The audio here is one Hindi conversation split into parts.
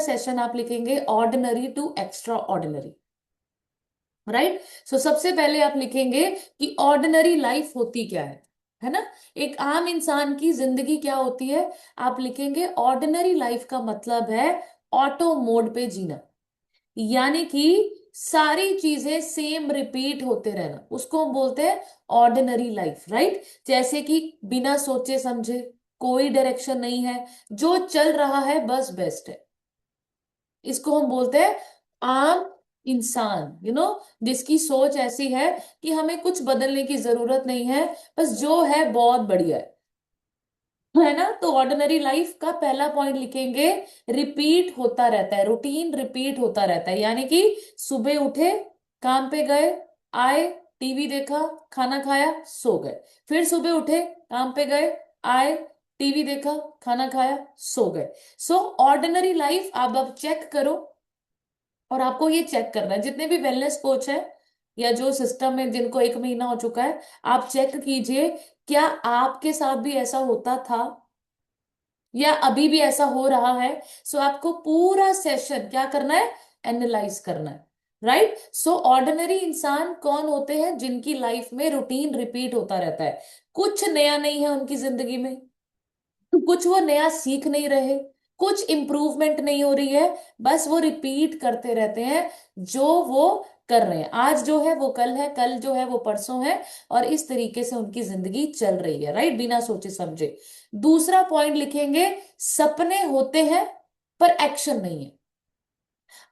सेशन आप लिखेंगे ordinary to extra ordinary, right. So सबसे पहले आप लिखेंगे कि ऑर्डिनरी लाइफ होती क्या है ना। एक आम इंसान की जिंदगी क्या होती है, आप लिखेंगे ऑर्डिनरी लाइफ का मतलब है ऑटो मोड पे जीना, यानी कि सारी चीजें सेम रिपीट होते रहना, उसको हम बोलते हैं ऑर्डिनरी लाइफ, राइट। जैसे कि बिना सोचे समझे, कोई डायरेक्शन नहीं है, जो चल रहा है बस बेस्ट है, इसको हम बोलते हैं आम इंसान, जिसकी सोच ऐसी है कि हमें कुछ बदलने की जरूरत नहीं है, बस जो है बहुत बढ़िया है ना। तो ऑर्डिनरी लाइफ का पहला पॉइंट लिखेंगे, रिपीट होता रहता है, रूटीन रिपीट होता रहता है, यानी कि सुबह उठे, काम पे गए, आए, टीवी देखा, खाना खाया, सो गए, फिर सुबह उठे, काम पे गए, आए, टीवी देखा, खाना खाया, सो गए। सो ऑर्डिनरी लाइफ आप अब चेक करो, और आपको ये चेक करना है, जितने भी वेलनेस कोच है या जो सिस्टम में जिनको 1 महीना हो चुका है, आप चेक कीजिए क्या आपके साथ भी ऐसा होता था या अभी भी ऐसा हो रहा है। सो आपको पूरा सेशन क्या करना है, एनालाइज करना है, राइट। सो ऑर्डिनरी इंसान कौन होते हैं, जिनकी लाइफ में रूटीन रिपीट होता रहता है, कुछ नया नहीं है उनकी जिंदगी में, कुछ वो नया सीख नहीं रहे, कुछ इम्प्रूवमेंट नहीं हो रही है, बस वो रिपीट करते रहते हैं जो वो कर रहे हैं, आज जो है वो कल है, कल जो है वो परसों है, और इस तरीके से उनकी जिंदगी चल रही है, राइट, बिना सोचे समझे। दूसरा पॉइंट लिखेंगे, सपने होते हैं पर एक्शन नहीं है।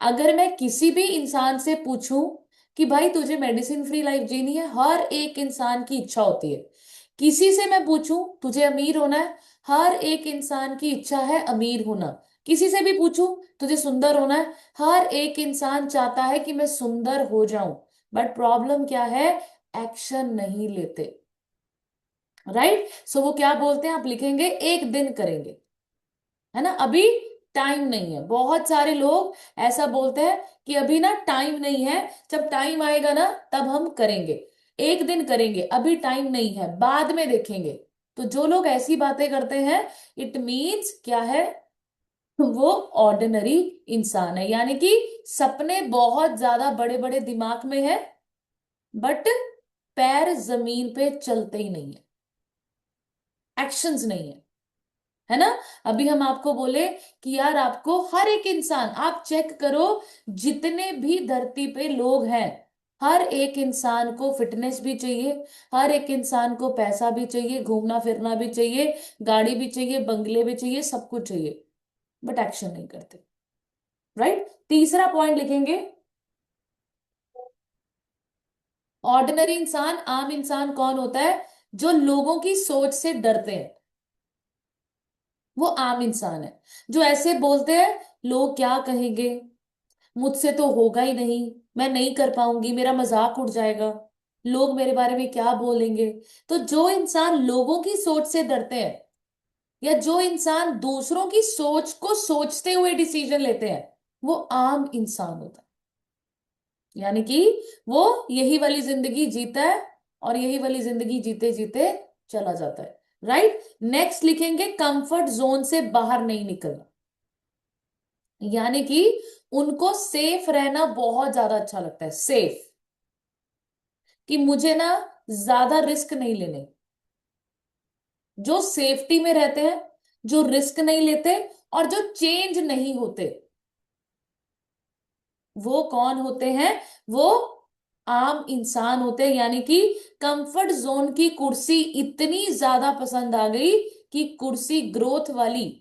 अगर मैं किसी भी इंसान से पूछूं कि भाई तुझे मेडिसिन फ्री लाइफ जीनी है, हर एक इंसान की इच्छा होती है। किसी से मैं पूछूं तुझे अमीर होना है, हर एक इंसान की इच्छा है अमीर होना। किसी से भी पूछूं तुझे सुंदर होना है, हर एक इंसान चाहता है कि मैं सुंदर हो जाऊं, बट प्रॉब्लम क्या है, एक्शन नहीं लेते, राइट। सो वो क्या बोलते हैं, आप लिखेंगे एक दिन करेंगे, है ना, अभी टाइम नहीं है। बहुत सारे लोग ऐसा बोलते हैं कि अभी ना टाइम नहीं है, जब टाइम आएगा ना तब हम करेंगे, एक दिन करेंगे, अभी टाइम नहीं है, बाद में देखेंगे। तो जो लोग ऐसी बातें करते हैं, इट मीन्स क्या है, वो ऑर्डिनरी इंसान है, यानी कि सपने बहुत ज्यादा बड़े बड़े दिमाग में है, बट पैर जमीन पे चलते ही नहीं है, एक्शंस नहीं है, है ना। अभी हम आपको बोले कि यार आपको हर एक इंसान, आप चेक करो, जितने भी धरती पे लोग हैं, हर एक इंसान को फिटनेस भी चाहिए, हर एक इंसान को पैसा भी चाहिए, घूमना फिरना भी चाहिए, गाड़ी भी चाहिए, बंगले भी चाहिए, सब कुछ चाहिए, बट एक्शन नहीं करते, राइट। तीसरा पॉइंट लिखेंगे, ऑर्डिनरी इंसान, आम इंसान कौन होता है, जो लोगों की सोच से डरते हैं, वो आम इंसान है। जो ऐसे बोलते हैं लोग क्या कहेंगे, मुझसे तो होगा ही नहीं, मैं नहीं कर पाऊंगी, मेरा मजाक उड़ जाएगा, लोग मेरे बारे में क्या बोलेंगे। तो जो इंसान लोगों की सोच से डरते हैं, या जो इंसान दूसरों की सोच को सोचते हुए डिसीजन लेते हैं, वो आम इंसान होता है, यानी कि वो यही वाली जिंदगी जीता है, और यही वाली जिंदगी जीते जीते चला जाता है, राइट। नेक्स्ट लिखेंगे, कंफर्ट जोन से बाहर नहीं निकलना, यानी कि उनको सेफ रहना बहुत ज्यादा अच्छा लगता है, सेफ, कि मुझे ना ज्यादा रिस्क नहीं लेने। जो सेफ्टी में रहते हैं, जो रिस्क नहीं लेते, और जो चेंज नहीं होते, वो कौन होते हैं, वो आम इंसान होते हैं, यानी कि कंफर्ट जोन की कुर्सी इतनी ज्यादा पसंद आ गई कि कुर्सी ग्रोथ वाली,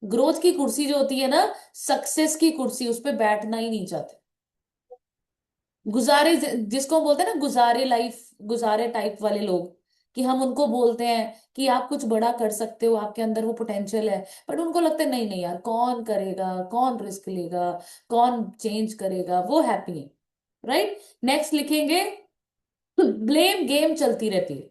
ग्रोथ की कुर्सी जो होती है ना, सक्सेस की कुर्सी, उस पर बैठना ही नहीं चाहते। गुजारे, जिसको हम बोलते हैं ना गुजारे लाइफ, गुजारे टाइप वाले लोग, कि हम उनको बोलते हैं कि आप कुछ बड़ा कर सकते हो, आपके अंदर वो पोटेंशियल है, बट उनको लगता है नहीं नहीं यार, कौन करेगा, कौन रिस्क लेगा, कौन चेंज करेगा, वो हैप्पी है, राइट। नेक्स्ट लिखेंगे, ब्लेम गेम चलती रहती है,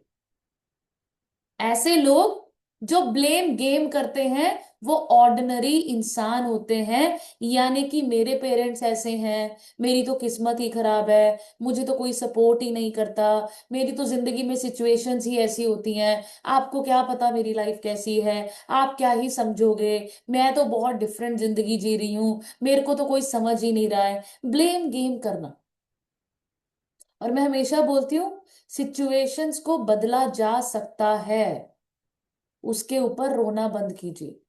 ऐसे लोग जो ब्लेम गेम करते हैं वो ऑर्डिनरी इंसान होते हैं, यानी कि मेरे पेरेंट्स ऐसे हैं, मेरी तो किस्मत ही खराब है, मुझे तो कोई सपोर्ट ही नहीं करता, मेरी तो जिंदगी में सिचुएशंस ही ऐसी होती हैं, आपको क्या पता मेरी लाइफ कैसी है, आप क्या ही समझोगे, मैं तो बहुत डिफरेंट जिंदगी जी रही हूँ, मेरे को तो कोई समझ ही नहीं रहा है। ब्लेम गेम करना। और मैं हमेशा बोलती हूँ सिचुएशंस को बदला जा सकता है, उसके ऊपर रोना बंद कीजिए।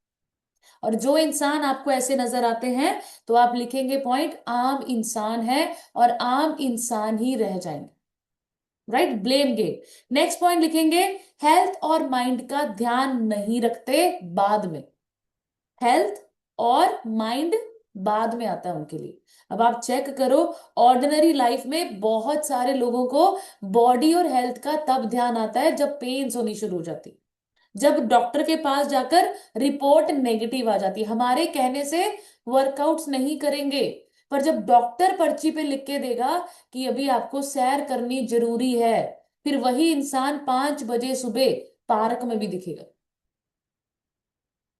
और जो इंसान आपको ऐसे नजर आते हैं तो आप लिखेंगे पॉइंट, आम इंसान है और आम इंसान ही रह जाएंगे। Right, blame game. Next point लिखेंगे, हेल्थ और माइंड का ध्यान नहीं रखते बाद में। हेल्थ और माइंड बाद में आता है उनके लिए। अब आप चेक करो, ऑर्डिनरी लाइफ में बहुत सारे लोगों को बॉडी और हेल्थ का तब ध्यान आता है जब पेन्स होनी शुरू हो जाती, जब डॉक्टर के पास जाकर रिपोर्ट नेगेटिव आ जाती है। हमारे कहने से वर्कआउट्स नहीं करेंगे, पर जब डॉक्टर पर्ची पे लिख के देगा कि अभी आपको सैर करनी जरूरी है, फिर वही इंसान 5 बजे सुबह पार्क में भी दिखेगा।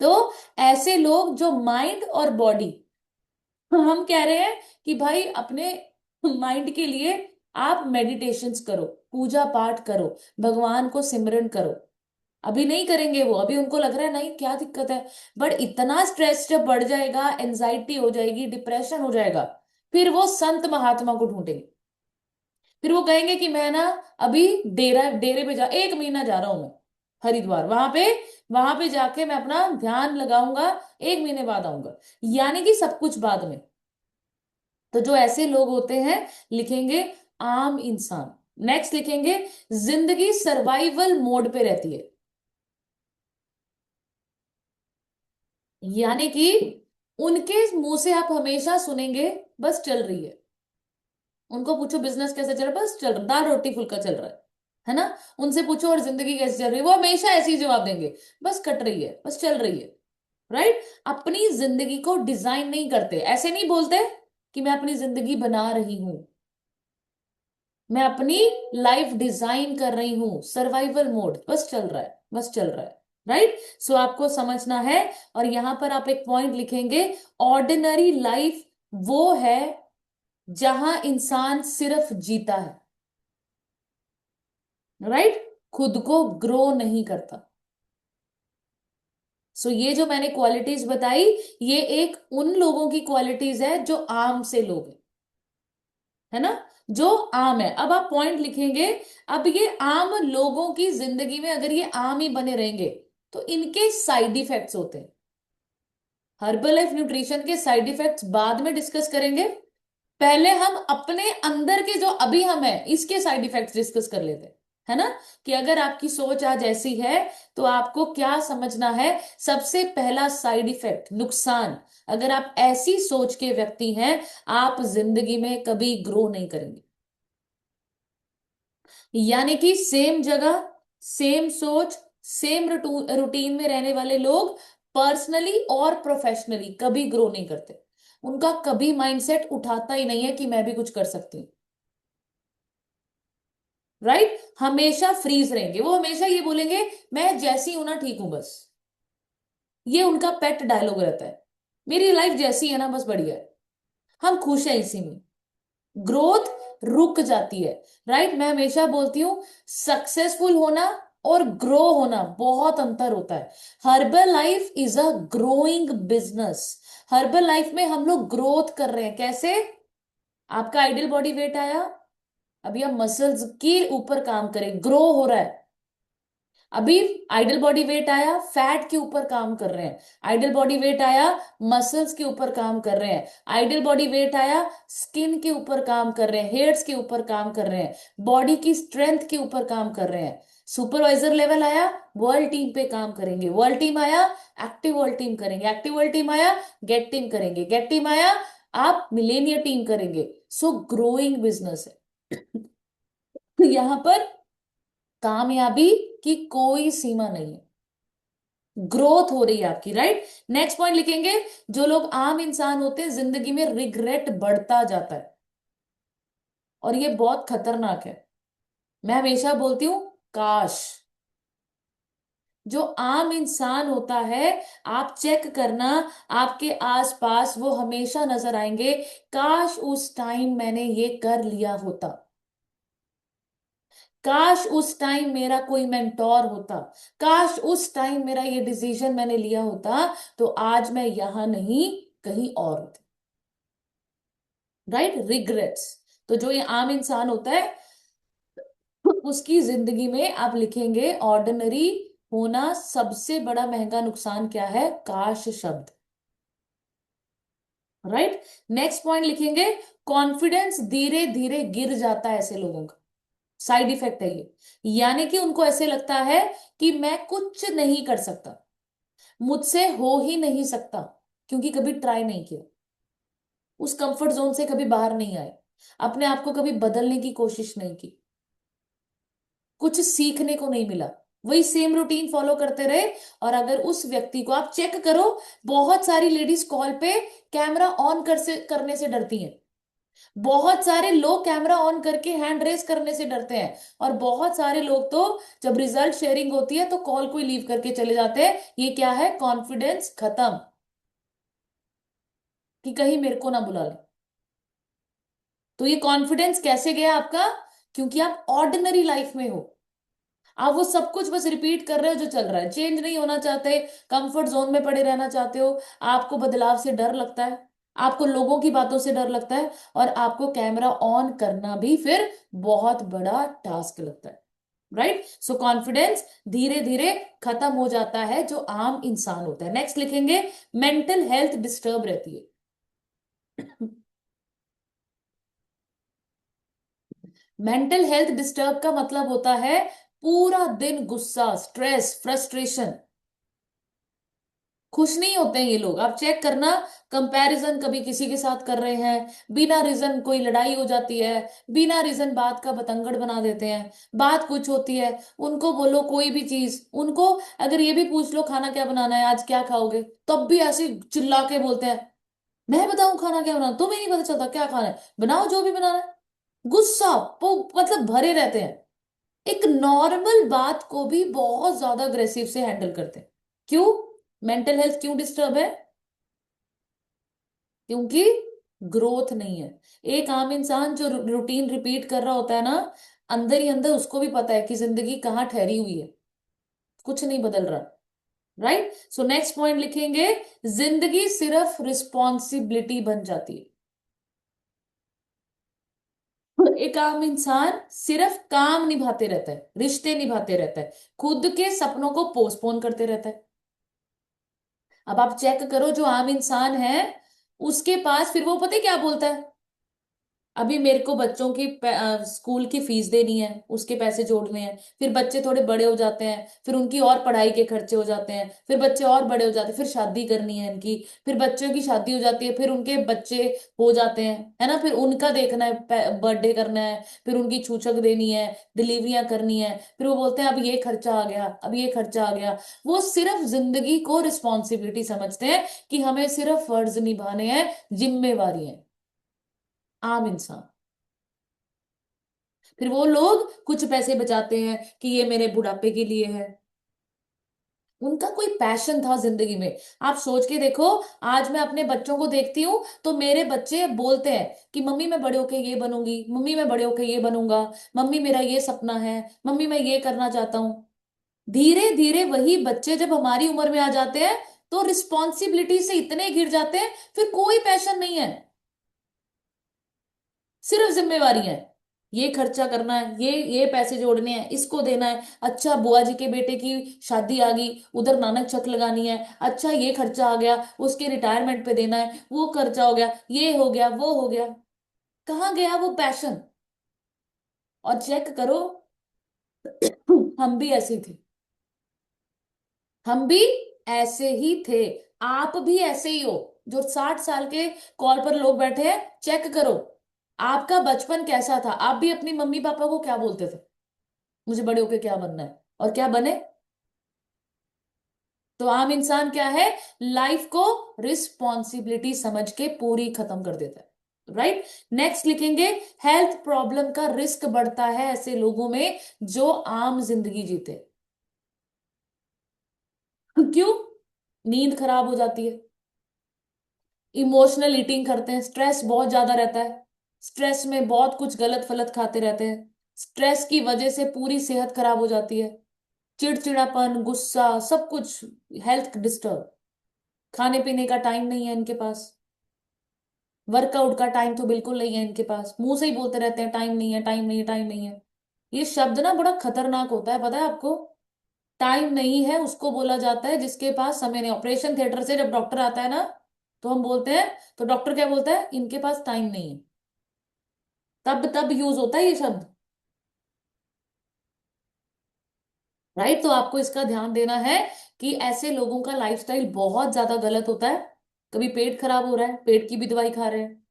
तो ऐसे लोग जो माइंड और बॉडी, हम कह रहे हैं कि भाई अपने माइंड के लिए आप मेडिटेशंस करो, पूजा पाठ करो, भगवान को सिमरन करो। अभी नहीं करेंगे वो, अभी उनको लग रहा है नहीं क्या दिक्कत है, बट इतना स्ट्रेस जब बढ़ जाएगा, एंजाइटी हो जाएगी, डिप्रेशन हो जाएगा, फिर वो संत महात्मा को ढूंढेंगे। फिर वो कहेंगे कि मैं ना अभी डेरा डेरे पे जा 1 महीना जा रहा हूं मैं हरिद्वार, वहां पे जाके मैं अपना ध्यान लगाऊंगा, 1 महीने बाद आऊंगा। यानी कि सब कुछ बाद में। तो जो ऐसे लोग होते हैं, लिखेंगे आम इंसान। नेक्स्ट लिखेंगे, जिंदगी सर्वाइवल मोड पे रहती है। यानी कि उनके मुंह से आप हमेशा सुनेंगे बस चल रही है। उनको पूछो बिजनेस कैसे चल रहा है, बस चल रहा, दाल रोटी फुल्का चल रहा है ना। उनसे पूछो और जिंदगी कैसे चल रही है, वो हमेशा ऐसे ही जवाब देंगे, बस कट रही है, बस चल रही है। राइट। अपनी जिंदगी को डिजाइन नहीं करते, ऐसे नहीं बोलते कि मैं अपनी जिंदगी बना रही हूं, मैं अपनी लाइफ डिजाइन कर रही हूं। सर्वाइवल मोड, बस चल रहा है, बस चल रहा है। राइट। सो आपको समझना है। और यहां पर आप एक पॉइंट लिखेंगे, ऑर्डिनरी लाइफ वो है जहां इंसान सिर्फ जीता है। राइट। खुद को ग्रो नहीं करता। सो ये जो मैंने क्वालिटीज बताई, ये एक उन लोगों की क्वालिटीज है जो आम से लोग हैं, है ना, जो आम है। अब आप पॉइंट लिखेंगे, अब ये आम लोगों की जिंदगी में अगर ये आम ही बने रहेंगे तो इनके साइड इफेक्ट्स होते हैं। हर्बल लाइफ न्यूट्रिशन के साइड इफेक्ट्स बाद में डिस्कस करेंगे, पहले हम अपने अंदर के जो अभी हम हैं इसके साइड इफेक्ट्स डिस्कस कर लेते हैं, है ना। कि अगर आपकी सोच आज ऐसी है तो आपको क्या समझना है। सबसे पहला साइड इफेक्ट, नुकसान, अगर आप ऐसी सोच के व्यक्ति हैं, आप जिंदगी में कभी ग्रो नहीं करेंगे। यानी कि सेम जगह, सेम सोच, सेम रूटीन में रहने वाले लोग पर्सनली और प्रोफेशनली कभी ग्रो नहीं करते। उनका कभी माइंडसेट उठाता ही नहीं है कि मैं भी कुछ कर सकती हूँ। राइट। हमेशा फ्रीज रहेंगे, वो हमेशा ये बोलेंगे मैं जैसी हूं ना ठीक हूं बस। ये उनका पेट डायलॉग रहता है, मेरी लाइफ जैसी है ना बस बढ़िया है, हम खुश हैं इसी में। ग्रोथ रुक जाती है। राइट। मैं हमेशा बोलती हूँ सक्सेसफुल होना और ग्रो होना बहुत अंतर होता है। Herbal life is a growing business. Herbal life में हम लोग ग्रोथ कर रहे हैं। कैसे? आपका आइडियल बॉडी वेट आया, अभी आप मसल्स के ऊपर काम करें, ग्रो हो रहा है। अभी आइडल बॉडी वेट आया, फैट के ऊपर काम कर रहे हैं। आइडल बॉडी वेट आया, मसल्स के ऊपर काम कर रहे हैं। आइडल बॉडी वेट आया, स्किन के ऊपर काम कर रहे हैं, हेयर्स के ऊपर काम कर रहे हैं, बॉडी की स्ट्रेंथ के ऊपर काम कर रहे हैं। सुपरवाइजर लेवल आया, वर्ल्ड टीम पे काम करेंगे। वर्ल्ड टीम आया, एक्टिव वर्ल्ड टीम करेंगे। एक्टिव वर्ल्ड टीम आया, गेट टीम करेंगे। गेट टीम आया, आप मिलेनियर टीम करेंगे। सो ग्रोइंग बिजनेस है। यहां पर कामयाबी की कोई सीमा नहीं है, ग्रोथ हो रही है आपकी। राइट। नेक्स्ट पॉइंट लिखेंगे, जो लोग आम इंसान होते हैं जिंदगी में रिग्रेट बढ़ता जाता है, और ये बहुत खतरनाक है। मैं हमेशा बोलती हूं काश, जो आम इंसान होता है, आप चेक करना, आपके आसपास वो हमेशा नजर आएंगे। काश उस टाइम मैंने ये कर लिया होता, काश उस टाइम मेरा कोई मेंटोर होता, काश उस टाइम मेरा ये डिसीजन मैंने लिया होता, तो आज मैं यहां नहीं कहीं और होती। Right, regrets. तो जो ये आम इंसान होता है, उसकी जिंदगी में आप लिखेंगे ऑर्डिनरी होना सबसे बड़ा महंगा नुकसान क्या है, काश शब्द। राइट। नेक्स्ट पॉइंट लिखेंगे, कॉन्फिडेंस धीरे धीरे गिर जाता है ऐसे लोगों का। साइड इफेक्ट है ये, यानी कि उनको ऐसे लगता है कि मैं कुछ नहीं कर सकता, मुझसे हो ही नहीं सकता, क्योंकि कभी ट्राई नहीं किया, उस कंफर्ट जोन से कभी बाहर नहीं आए, अपने आप को कभी बदलने की कोशिश नहीं की, कुछ सीखने को नहीं मिला, वही सेम रूटीन फॉलो करते रहे। और अगर उस व्यक्ति को आप चेक करो, बहुत सारी लेडीज कॉल पे कैमरा ऑन करने से डरती हैं, बहुत सारे लोग कैमरा ऑन करके हैंड रेस करने से डरते हैं, और बहुत सारे लोग तो जब रिजल्ट शेयरिंग होती है तो कॉल को लीव करके चले जाते हैं। ये क्या है, कॉन्फिडेंस खत्म, कि कहीं मेरे को ना बुला ले। तो ये कॉन्फिडेंस कैसे गया आपका, क्योंकि आप ऑर्डिनरी लाइफ में हो, आप वो सब कुछ बस रिपीट कर रहे हो जो चल रहा है, चेंज नहीं होना चाहते, कंफर्ट जोन में पड़े रहना चाहते हो, आपको बदलाव से डर लगता है, आपको लोगों की बातों से डर लगता है, और आपको कैमरा ऑन करना भी फिर बहुत बड़ा टास्क लगता है। राइट, सो कॉन्फिडेंस धीरे धीरे खत्म हो जाता है जो आम इंसान होता है। नेक्स्ट लिखेंगे, मेंटल हेल्थ डिस्टर्ब रहती है। मेंटल हेल्थ डिस्टर्ब का मतलब होता है पूरा दिन गुस्सा, स्ट्रेस, फ्रस्ट्रेशन, खुश नहीं होते हैं ये लोग। आप चेक करना, कंपैरिजन कभी किसी के साथ कर रहे हैं, बिना रीजन कोई लड़ाई हो जाती है, बिना रीजन बात का बतंगड़ बना देते हैं, बात कुछ होती है, उनको बोलो कोई भी चीज, उनको अगर ये भी पूछ लो खाना क्या बनाना है, आज क्या खाओगे, तब भी ऐसे चिल्ला के बोलते हैं, मैं बताऊं खाना क्या बनाना, तुम्हें नहीं पता चलता क्या खाना है, बनाओ जो भी बनाना है। गुस्सा मतलब भरे रहते हैं, एक नॉर्मल बात को भी बहुत ज्यादा अग्रेसिव से हैंडल करते हैं। क्यों, मेंटल हेल्थ क्यों डिस्टर्ब है, क्योंकि ग्रोथ नहीं है। एक आम इंसान जो रूटीन रिपीट कर रहा होता है ना, अंदर ही अंदर उसको भी पता है कि जिंदगी कहाँ ठहरी हुई है, कुछ नहीं बदल रहा। राइट, सो नेक्स्ट पॉइंट लिखेंगे, जिंदगी सिर्फ रिस्पॉन्सिबिलिटी बन जाती है। एक आम इंसान सिर्फ काम निभाते रहता है, रिश्ते निभाते रहता है, खुद के सपनों को पोस्टपोन करते रहता है। अब आप चेक करो, जो आम इंसान है उसके पास फिर वो पता है क्या बोलता है, अभी मेरे को बच्चों की स्कूल की फीस देनी है, उसके पैसे जोड़ने हैं, फिर बच्चे थोड़े बड़े हो जाते हैं, फिर उनकी और पढ़ाई के खर्चे हो जाते हैं, फिर बच्चे और बड़े हो जाते हैं, फिर शादी करनी है इनकी, फिर बच्चों की शादी हो जाती है, फिर उनके बच्चे हो जाते हैं, है ना, फिर उनका देखना है, बर्थडे करना है, फिर उनकी छूछक देनी है, डिलीवरियां करनी है, फिर वो बोलते हैं अब ये खर्चा आ गया, अब ये खर्चा आ गया। वो सिर्फ जिंदगी को रिस्पॉन्सिबिलिटी समझते हैं, कि हमें सिर्फ फर्ज निभाने हैं, जिम्मेवारी है। आम इंसान, फिर वो लोग कुछ पैसे बचाते हैं कि ये मेरे बुढ़ापे के लिए है। उनका कोई पैशन था जिंदगी में। आप सोच के देखो, आज मैं अपने बच्चों को देखती हूँ तो मेरे बच्चे बोलते हैं कि मम्मी मैं बड़े होके ये बनूंगी, मम्मी मैं बड़े होके ये बनूंगा, मम्मी मेरा ये सपना है, मम्मी मैं ये करना चाहता हूँ। धीरे धीरे वही बच्चे जब हमारी उम्र में आ जाते हैं तो रिस्पॉन्सिबिलिटी से इतने घिर जाते हैं, फिर कोई पैशन नहीं है, सिर्फ जिम्मेवारी है। ये खर्चा करना है, ये पैसे जोड़ने हैं, इसको देना है, अच्छा बुआ जी के बेटे की शादी आ गई, उधर नानक चक लगानी है, अच्छा ये खर्चा आ गया, उसके रिटायरमेंट पे देना है, वो खर्चा हो गया, ये हो गया, वो हो गया। कहाँ गया वो पैशन। और चेक करो, हम भी ऐसे ही थे, हम भी ऐसे ही थे, आप भी ऐसे ही हो। जो 60 साल के कॉल पर लोग बैठे हैं, चेक करो आपका बचपन कैसा था। आप भी अपनी मम्मी पापा को क्या बोलते थे, मुझे बड़े होके क्या बनना है, और क्या बने। तो आम इंसान क्या है, लाइफ को रिस्पॉन्सिबिलिटी समझ के पूरी खत्म कर देता है। राइट, नेक्स्ट लिखेंगे, हेल्थ प्रॉब्लम का रिस्क बढ़ता है ऐसे लोगों में जो आम जिंदगी जीते। क्यों? नींद खराब हो जाती है, इमोशनल ईटिंग करते हैं, स्ट्रेस बहुत ज्यादा रहता है, स्ट्रेस में बहुत कुछ गलत फलत खाते रहते हैं, स्ट्रेस की वजह से पूरी सेहत खराब हो जाती है, चिड़चिड़ापन, गुस्सा, सब कुछ, हेल्थ डिस्टर्ब, खाने पीने का टाइम नहीं है इनके पास, वर्कआउट का टाइम तो बिल्कुल नहीं है इनके पास, मुंह से ही बोलते रहते हैं टाइम नहीं है, टाइम नहीं है, टाइम नहीं है। ये शब्द ना बड़ा खतरनाक होता है, पता है आपको? टाइम नहीं है उसको बोला जाता है जिसके पास समय नहीं। ऑपरेशन थिएटर से जब डॉक्टर आता है ना, तो हम बोलते हैं, तो डॉक्टर क्या बोलता है? इनके पास टाइम नहीं है। तब तब यूज होता है ये शब्द। राइट? तो आपको इसका ध्यान देना है कि ऐसे लोगों का लाइफस्टाइल बहुत ज्यादा गलत होता है। कभी पेट खराब हो रहा है, पेट की भी दवाई खा रहे हैं,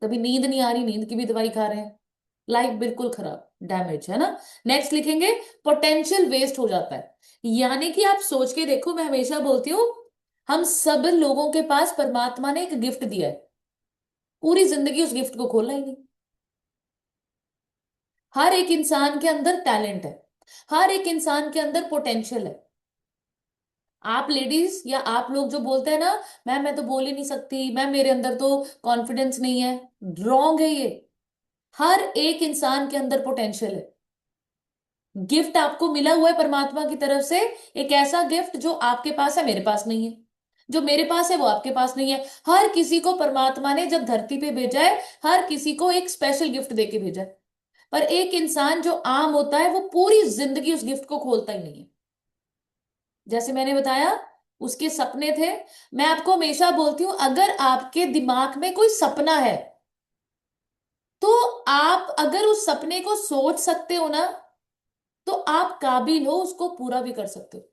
कभी नींद नहीं आ रही, नींद की भी दवाई खा रहे हैं, लाइफ बिल्कुल खराब, डैमेज है ना। नेक्स्ट लिखेंगे, पोटेंशियल वेस्ट हो जाता है। यानी कि आप सोच के देखो, मैं हमेशा बोलती हूँ, हम सब लोगों के पास परमात्मा ने एक गिफ्ट दिया है, पूरी जिंदगी उस गिफ्ट को खोला ही नहीं। हर एक इंसान के अंदर टैलेंट है, हर एक इंसान के अंदर पोटेंशियल है। आप लेडीज या आप लोग जो बोलते हैं ना, मैम मैं तो बोल ही नहीं सकती, मैम मेरे अंदर तो कॉन्फिडेंस नहीं है, रॉन्ग है ये। हर एक इंसान के अंदर पोटेंशियल है। गिफ्ट आपको मिला हुआ है परमात्मा की तरफ से, एक ऐसा गिफ्ट जो आपके पास है, मेरे पास नहीं है, जो मेरे पास है वो आपके पास नहीं है। हर किसी को परमात्मा ने जब धरती पे भेजा है, हर किसी को एक स्पेशल गिफ्ट देके भेजा है। पर एक इंसान जो आम होता है, वो पूरी जिंदगी उस गिफ्ट को खोलता ही नहीं है। जैसे मैंने बताया, उसके सपने थे। मैं आपको हमेशा बोलती हूं, अगर आपके दिमाग में कोई सपना है, तो आप अगर उस सपने को सोच सकते हो ना, तो आप काबिल हो उसको पूरा भी कर सकते हो।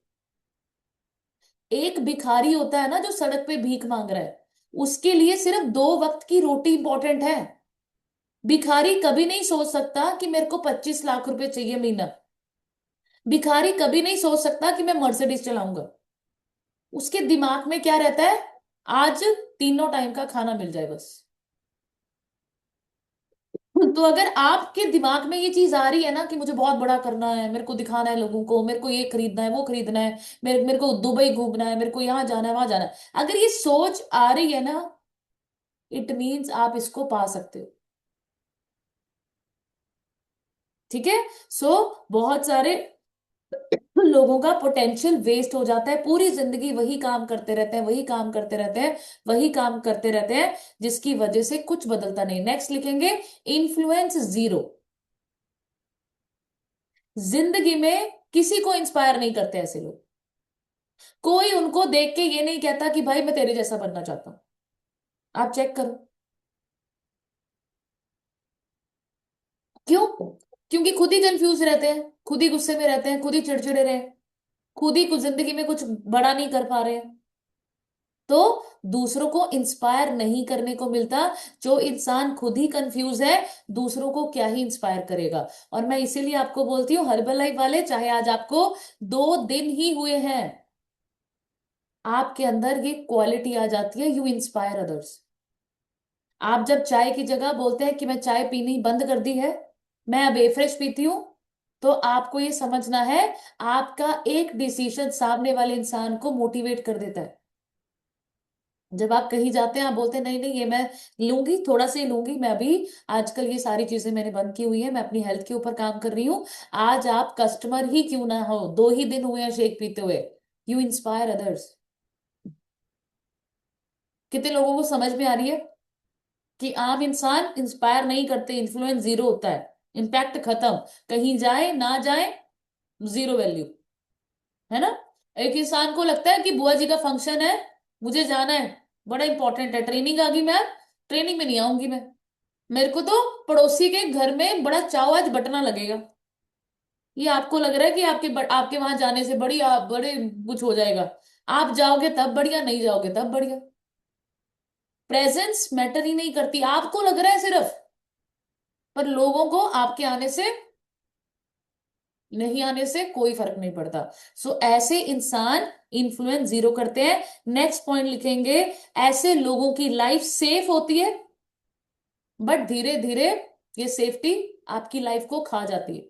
एक भिखारी होता है ना जो सड़क पे भीख मांग रहा है, उसके लिए सिर्फ 2 वक्त की रोटी इंपॉर्टेंट है। भिखारी कभी नहीं सोच सकता कि मेरे को 25 लाख रुपए चाहिए महीना। भिखारी कभी नहीं सोच सकता कि मैं मर्सिडीज चलाऊंगा। उसके दिमाग में क्या रहता है? आज तीनों टाइम का खाना मिल जाए बस। तो अगर आपके दिमाग में ये चीज आ रही है ना कि मुझे बहुत बड़ा करना है, मेरे को दिखाना है लोगों को, मेरे को ये खरीदना है, वो खरीदना है, मेरे को दुबई घूमना है, मेरे को यहाँ जाना है, वहां जाना है, अगर ये सोच आ रही है ना, इट मीन्स आप इसको पा सकते हो। ठीक है? सो बहुत सारे लोगों का पोटेंशियल वेस्ट हो जाता है, पूरी जिंदगी वही काम करते रहते हैं, वही काम करते रहते हैं, वही काम करते रहते हैं, जिसकी वजह से कुछ बदलता नहीं। नेक्स्ट लिखेंगे, इन्फ्लुएंस जीरो। जिंदगी में किसी को इंस्पायर नहीं करते ऐसे लोग। कोई उनको देख के ये नहीं कहता कि भाई मैं तेरे जैसा बनना चाहता हूं। आप चेक करो। क्यों? क्योंकि खुद ही कंफ्यूज रहते हैं, खुद ही गुस्से में रहते हैं, खुद ही चिड़चिड़े रहे, खुद ही कुछ जिंदगी में कुछ बड़ा नहीं कर पा रहे हैं। तो दूसरों को इंस्पायर नहीं करने को मिलता। जो इंसान खुद ही कंफ्यूज है, दूसरों को क्या ही इंस्पायर करेगा। और मैं इसीलिए आपको बोलती हूँ, हर्बल लाइफ वाले, चाहे आज आपको 2 दिन ही हुए हैं, आपके अंदर ये क्वालिटी आ जाती है, यू इंस्पायर अदर्स। आप जब चाय की जगह बोलते हैं कि मैं चाय पीनी बंद कर दी है, मैं अब एफ्रेश पीती हूं, तो आपको ये समझना है, आपका एक डिसीजन सामने वाले इंसान को मोटिवेट कर देता है। जब आप कहीं जाते हैं, आप बोलते हैं नहीं नहीं, ये मैं लूंगी, थोड़ा सा ही लूंगी, मैं अभी आजकल ये सारी चीजें मैंने बंद की हुई है, मैं अपनी हेल्थ के ऊपर काम कर रही हूँ। आज आप कस्टमर ही क्यों ना हो, 2 ही दिन हुए हैं शेक पीते हुए, यू इंस्पायर अदर्स। कितने लोगों को समझ में आ रही है कि आम इंसान इंस्पायर नहीं करते, इन्फ्लुएंस जीरो होता है, इम्पैक्ट खत्म, कहीं जाए ना जाए, जीरो वैल्यू। है ना? एक इंसान को लगता है कि बुआ जी का फंक्शन है, मुझे जाना है, बड़ा इंपॉर्टेंट है, ट्रेनिंग आ गई, मैं ट्रेनिंग में नहीं आऊंगी मैं, मेरे को तो पड़ोसी के घर में बड़ा चाव आज बटना लगेगा। ये आपको लग रहा है कि आपके वहां जाने से बड़े कुछ हो जाएगा। आप जाओगे तब बढ़िया, नहीं जाओगे तब बढ़िया। प्रेजेंस मैटर ही नहीं करती, आपको लग रहा है सिर्फ, पर लोगों को आपके आने से, नहीं आने से कोई फर्क नहीं पड़ता। सो ऐसे इंसान इन्फ्लुएंस जीरो करते हैं। नेक्स्ट पॉइंट लिखेंगे, ऐसे लोगों की लाइफ सेफ होती है, बट धीरे धीरे ये सेफ्टी आपकी लाइफ को खा जाती है,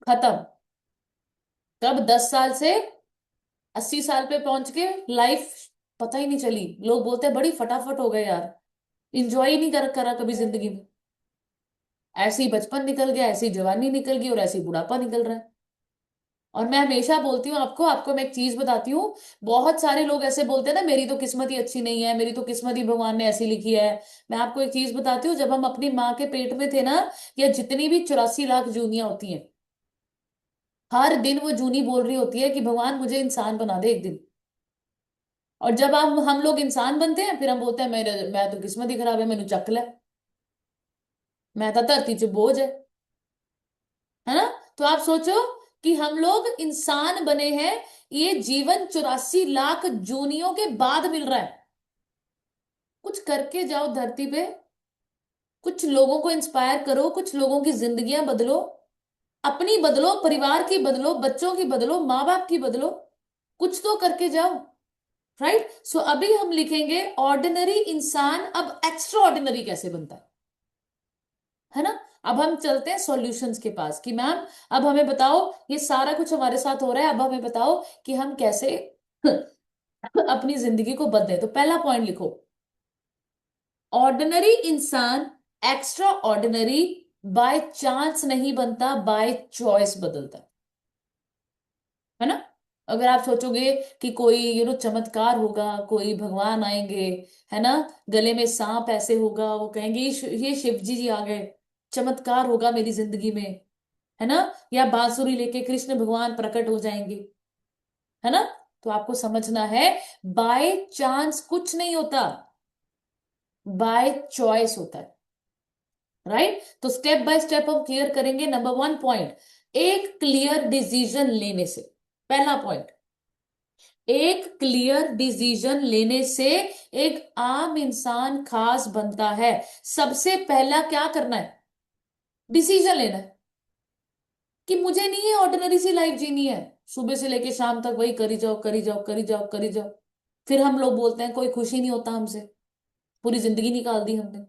खत्म। कब? 10 साल से 80 साल पे पहुंच के लाइफ पता ही नहीं चली, लोग बोलते हैं बड़ी फटाफट हो गए यार, इंजॉय ही नहीं करा कभी जिंदगी में। ऐसे ही बचपन निकल गया, ऐसी जवानी निकल गई और ऐसे ही बुढ़ापा निकल रहा है। और मैं हमेशा बोलती हूँ आपको आपको मैं एक चीज बताती हूँ। बहुत सारे लोग ऐसे बोलते हैं ना, मेरी तो किस्मत ही अच्छी नहीं है, मेरी तो किस्मत ही भगवान ने ऐसी लिखी है। मैं आपको एक चीज बताती हूँ, जब हम अपनी माँ के पेट में थे ना, या जितनी भी 84 लाख जूनियां होती हैं, हर दिन वो जूनी बोल रही होती है कि भगवान मुझे इंसान बना दे एक दिन। और जब हम लोग इंसान बनते हैं, फिर हम बोलते हैं मेरे मैं तो किस्मत ही खराब है, मैंने चक लिया, मैं तो धरती च बोझ है ना। तो आप सोचो कि हम लोग इंसान बने हैं, ये जीवन 84 लाख जूनियों के बाद मिल रहा है। कुछ करके जाओ धरती पे, कुछ लोगों को इंस्पायर करो, कुछ लोगों की जिंदगियां बदलो, अपनी बदलो, परिवार की बदलो, बच्चों की बदलो, माँ बाप की बदलो, कुछ तो करके जाओ। राइट। सो अभी हम लिखेंगे ऑर्डिनरी इंसान अब एक्स्ट्रा ऑर्डिनरी कैसे बनता है ना। अब हम चलते हैं सॉल्यूशंस के पास कि मैम अब हमें बताओ, ये सारा कुछ हमारे साथ हो रहा है, अब हमें बताओ कि हम कैसे अपनी जिंदगी को बदले। तो पहला पॉइंट लिखो, ऑर्डिनरी इंसान एक्स्ट्रा ऑर्डिनरी बाय चांस नहीं बनता, बाय चॉइस बदलता है ना। अगर आप सोचोगे कि कोई चमत्कार होगा, कोई भगवान आएंगे, है ना, गले में सांप ऐसे होगा, वो कहेंगे ये शिव जी आ गए, चमत्कार होगा मेरी जिंदगी में, है ना, या बांसुरी लेके कृष्ण भगवान प्रकट हो जाएंगे, है ना। तो आपको समझना है, बाय चांस कुछ नहीं होता, बाय चॉइस होता है। राइट। तो स्टेप बाय स्टेप हम क्लियर करेंगे। नंबर 1 पॉइंट, एक क्लियर डिसीजन लेने से। पहला पॉइंट, एक क्लियर डिसीजन लेने से एक आम इंसान खास बनता है। सबसे पहला क्या करना है, डिसीजन लेना है कि मुझे नहीं है ऑर्डिनरी सी लाइफ जीनी है, सुबह से लेके शाम तक वही करी जाओ करी जाओ करी जाओ करी जाओ। फिर हम लोग बोलते हैं कोई खुशी नहीं होता हमसे, पूरी जिंदगी निकाल दी हमने।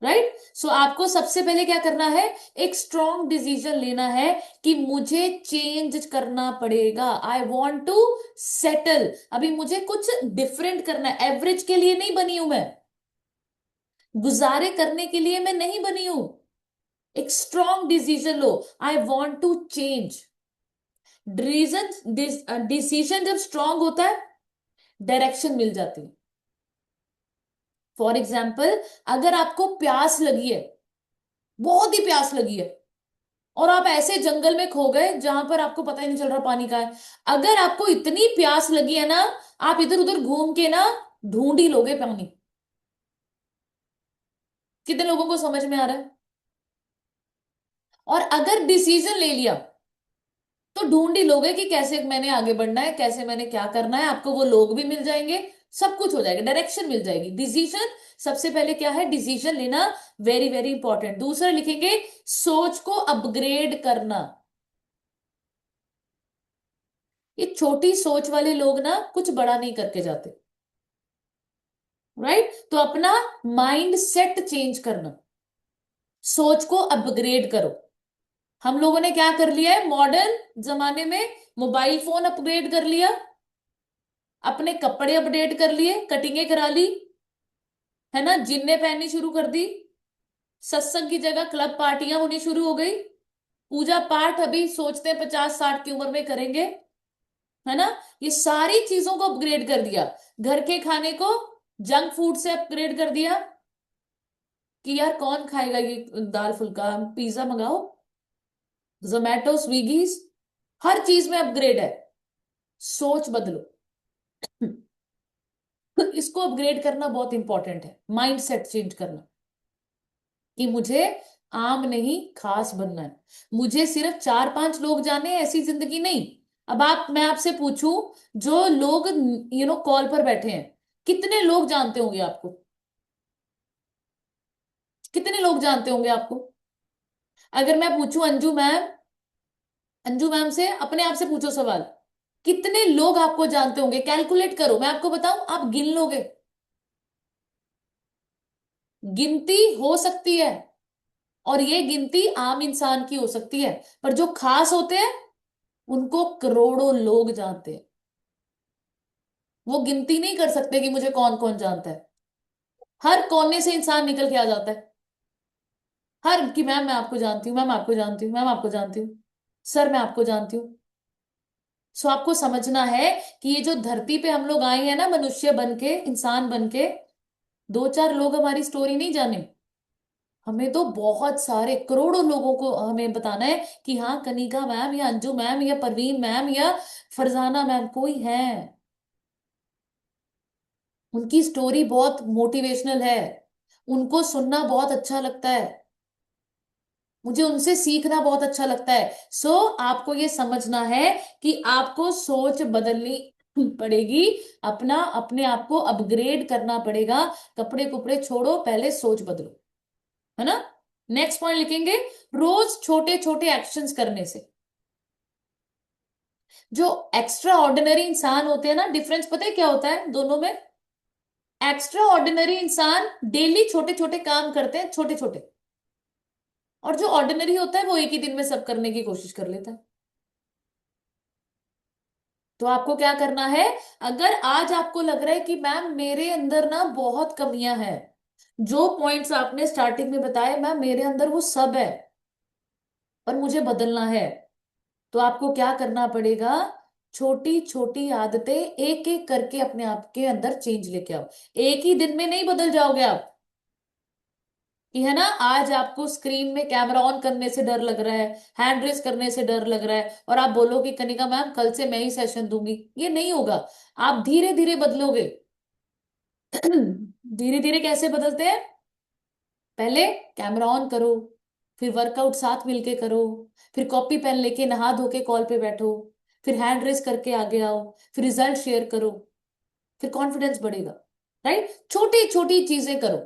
राइट। सो आपको सबसे पहले क्या करना है, एक स्ट्रॉन्ग डिसीजन लेना है कि मुझे चेंज करना पड़ेगा, आई वॉन्ट टू सेटल, अभी मुझे कुछ डिफरेंट करना है, एवरेज के लिए नहीं बनी हूं मैं, गुजारे करने के लिए मैं नहीं बनी हूं। एक स्ट्रॉन्ग डिसीजन लो, I want to change. Decision जब स्ट्रांग होता है, डायरेक्शन मिल जाती है। फॉर एग्जाम्पल, अगर आपको प्यास लगी है, बहुत ही प्यास लगी है, और आप ऐसे जंगल में खो गए जहां पर आपको पता ही नहीं चल रहा पानी का है, अगर आपको इतनी प्यास लगी है ना, आप इधर उधर घूम के ना ढूंढ ही लोगे पानी। कितने लोगों को समझ में आ रहा है। और अगर डिसीजन ले लिया, तो ढूंढ ही लोगे कि कैसे मैंने आगे बढ़ना है, कैसे मैंने क्या करना है, आपको वो लोग भी मिल जाएंगे, सब कुछ हो जाएगा, डायरेक्शन मिल जाएगी। डिसीजन सबसे पहले क्या है, डिसीजन लेना, वेरी वेरी इंपॉर्टेंट। दूसरा लिखेंगे, सोच को अपग्रेड करना। ये छोटी सोच वाले लोग ना कुछ बड़ा नहीं करके जाते। राइट। तो अपना माइंड सेट चेंज करना, सोच को अपग्रेड करो। हम लोगों ने क्या कर लिया है मॉडर्न जमाने में, मोबाइल फोन अपग्रेड कर लिया, अपने कपड़े अपडेट कर लिए, कटिंगें करा ली, है ना, जिन्ने पहननी शुरू कर दी, सत्संग की जगह क्लब पार्टियां होनी शुरू हो गई, पूजा पाठ अभी सोचते हैं 50-60 की उम्र में करेंगे, है ना। ये सारी चीजों को अपग्रेड कर दिया। घर के खाने को जंक फूड से अपग्रेड कर दिया कि यार कौन खाएगा ये दाल फुल्का, पिज्जा मंगाओ, जोमेटो स्विगी, हर चीज में अपग्रेड है। सोच बदलो। इसको अपग्रेड करना बहुत इंपॉर्टेंट है, माइंड सेट चेंज करना कि मुझे आम नहीं खास बनना है, मुझे सिर्फ 4-5 लोग जाने हैं, ऐसी जिंदगी नहीं। अब आप मैं आपसे पूछूं, जो लोग कॉल पर बैठे हैं, कितने लोग जानते होंगे आपको, कितने लोग जानते होंगे आपको। अगर मैं पूछूं अंजू मैम से अपने आप से पूछो सवाल, कितने लोग आपको जानते होंगे, कैलकुलेट करो, मैं आपको बताऊं आप गिन लोगे। गिनती हो सकती है, और ये गिनती आम इंसान की हो सकती है, पर जो खास होते हैं उनको करोड़ों लोग जानते हैं। वो गिनती नहीं कर सकते कि मुझे कौन कौन जानता है। हर कोने से इंसान निकल के आ जाता है। हर कि मैम मैं आपको जानती हूँ, मैम आपको जानती हूँ, मैम आपको जानती हूँ, सर मैं आपको जानती हूँ। सो आपको समझना है कि ये जो धरती पे हम लोग आए हैं ना, मनुष्य बन के, इंसान बन के, दो चार लोग हमारी स्टोरी नहीं जाने। हमें तो बहुत सारे करोड़ों लोगों को हमें बताना है कि हाँ कनिका मैम या अंजू मैम या परवीन मैम या फरजाना मैम कोई है। उनकी स्टोरी बहुत मोटिवेशनल है, उनको सुनना बहुत अच्छा लगता है, मुझे उनसे सीखना बहुत अच्छा लगता है। सो आपको ये समझना है कि आपको सोच बदलनी पड़ेगी, अपना अपने आप को अपग्रेड करना पड़ेगा। कपड़े कुपड़े छोड़ो, पहले सोच बदलो, है ना। नेक्स्ट पॉइंट लिखेंगे, रोज छोटे छोटे एक्शंस करने से। जो एक्स्ट्रा ऑर्डिनरी इंसान होते हैं ना, डिफरेंस पता है क्या होता है दोनों में। एक्स्ट्रा ऑर्डिनरी इंसान डेली छोटे छोटे काम करते हैं, छोटे छोटे। और जो ऑर्डिनरी होता है वो एक ही दिन में सब करने की कोशिश कर लेता है। तो आपको क्या करना है, अगर आज आपको लग रहा है कि मैम मेरे अंदर ना बहुत कमियां हैं, जो पॉइंट्स आपने स्टार्टिंग में बताए मैम मेरे अंदर वो सब है, पर मुझे बदलना है, तो आपको क्या करना पड़ेगा, छोटी छोटी आदतें एक एक करके अपने आप के अंदर चेंज लेके आओ। एक ही दिन में नहीं बदल जाओगे आप, कि है ना आज आपको स्क्रीन में कैमरा ऑन करने से डर लग रहा है, हैंड रेस करने से डर लग रहा है, और आप बोलो कि कनिका मैम कल से मैं ही सेशन दूंगी, ये नहीं होगा। आप धीरे धीरे बदलोगे। धीरे धीरे कैसे बदलते हैं, पहले कैमरा ऑन करो, फिर वर्कआउट साथ मिलके करो, फिर कॉपी पेन लेके नहा धो के कॉल पे बैठो, फिर हैंड रेस करके आगे आओ, फिर रिजल्ट शेयर करो, फिर कॉन्फिडेंस बढ़ेगा। राइट, छोटी छोटी चीजें करो।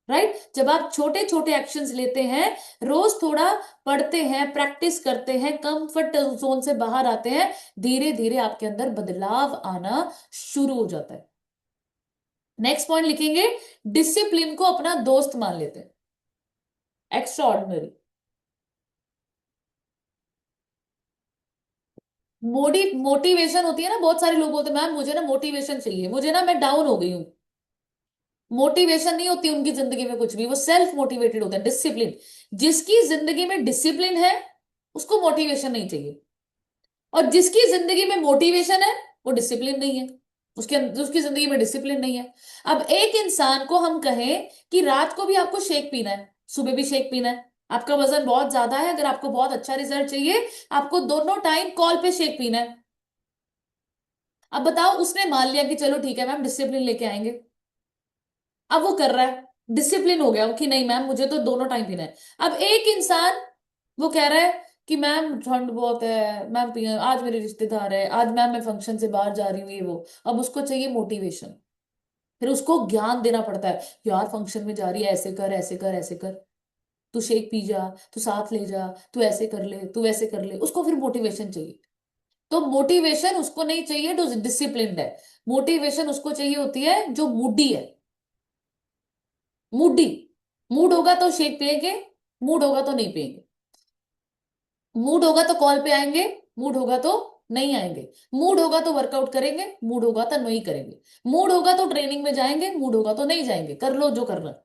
राइट, जब आप छोटे छोटे एक्शंस लेते हैं, रोज थोड़ा पढ़ते हैं, प्रैक्टिस करते हैं, कंफर्ट जोन से बाहर आते हैं, धीरे धीरे आपके अंदर बदलाव आना शुरू हो जाता है। नेक्स्ट पॉइंट लिखेंगे, डिसिप्लिन को अपना दोस्त मान लेते हैं। एक्स्ट्रा ऑर्डिनरी मोटिवेशन होती है ना, बहुत सारे लोग बोलते हैं मैम मुझे ना मोटिवेशन चाहिए, मुझे ना मैं डाउन हो गई हूँ। मोटिवेशन नहीं होती उनकी जिंदगी में कुछ भी, वो सेल्फ मोटिवेटेड होता है। डिसिप्लिन, जिसकी जिंदगी में डिसिप्लिन है उसको मोटिवेशन नहीं चाहिए, और जिसकी जिंदगी में मोटिवेशन है वो डिसिप्लिन नहीं है, उसकी जिंदगी में डिसिप्लिन नहीं है। अब एक इंसान को हम कहें कि रात को भी आपको शेक पीना है, सुबह भी शेक पीना है, आपका वजन बहुत ज्यादा है, अगर आपको बहुत अच्छा रिजल्ट चाहिए आपको दोनों टाइम कॉल पे शेक पीना है। अब बताओ, उसने मान लिया कि चलो ठीक है मैम डिसिप्लिन लेके आएंगे, अब वो कर रहा है, डिसिप्लिन हो गया कि नहीं मैम मुझे तो दोनों टाइम पीना है। अब एक इंसान वो कह रहा है कि मैम ठंड बहुत है, मैम आज मेरे रिश्तेदार है, आज मैम मैं फंक्शन से बाहर जा रही हूँ, ये वो। अब उसको चाहिए मोटिवेशन, फिर उसको ज्ञान देना पड़ता है, यार फंक्शन में जा रही है, ऐसे कर ऐसे कर ऐसे कर, तू शेक पी जा, तू साथ ले जा, तू ऐसे कर ले, तू वैसे कर ले, उसको फिर मोटिवेशन चाहिए। तो मोटिवेशन उसको नहीं चाहिए जो डिसिप्लिन्ड है, मोटिवेशन उसको चाहिए होती है जो मूडी है। मूडी, मूड होगा तो शेक पिएंगे, मूड होगा तो नहीं पिएंगे, मूड होगा तो कॉल पे आएंगे, मूड होगा तो नहीं आएंगे, मूड होगा तो वर्कआउट करेंगे, मूड होगा तो नहीं करेंगे, मूड होगा तो ट्रेनिंग में जाएंगे, मूड होगा तो नहीं जाएंगे, कर लो जो करना।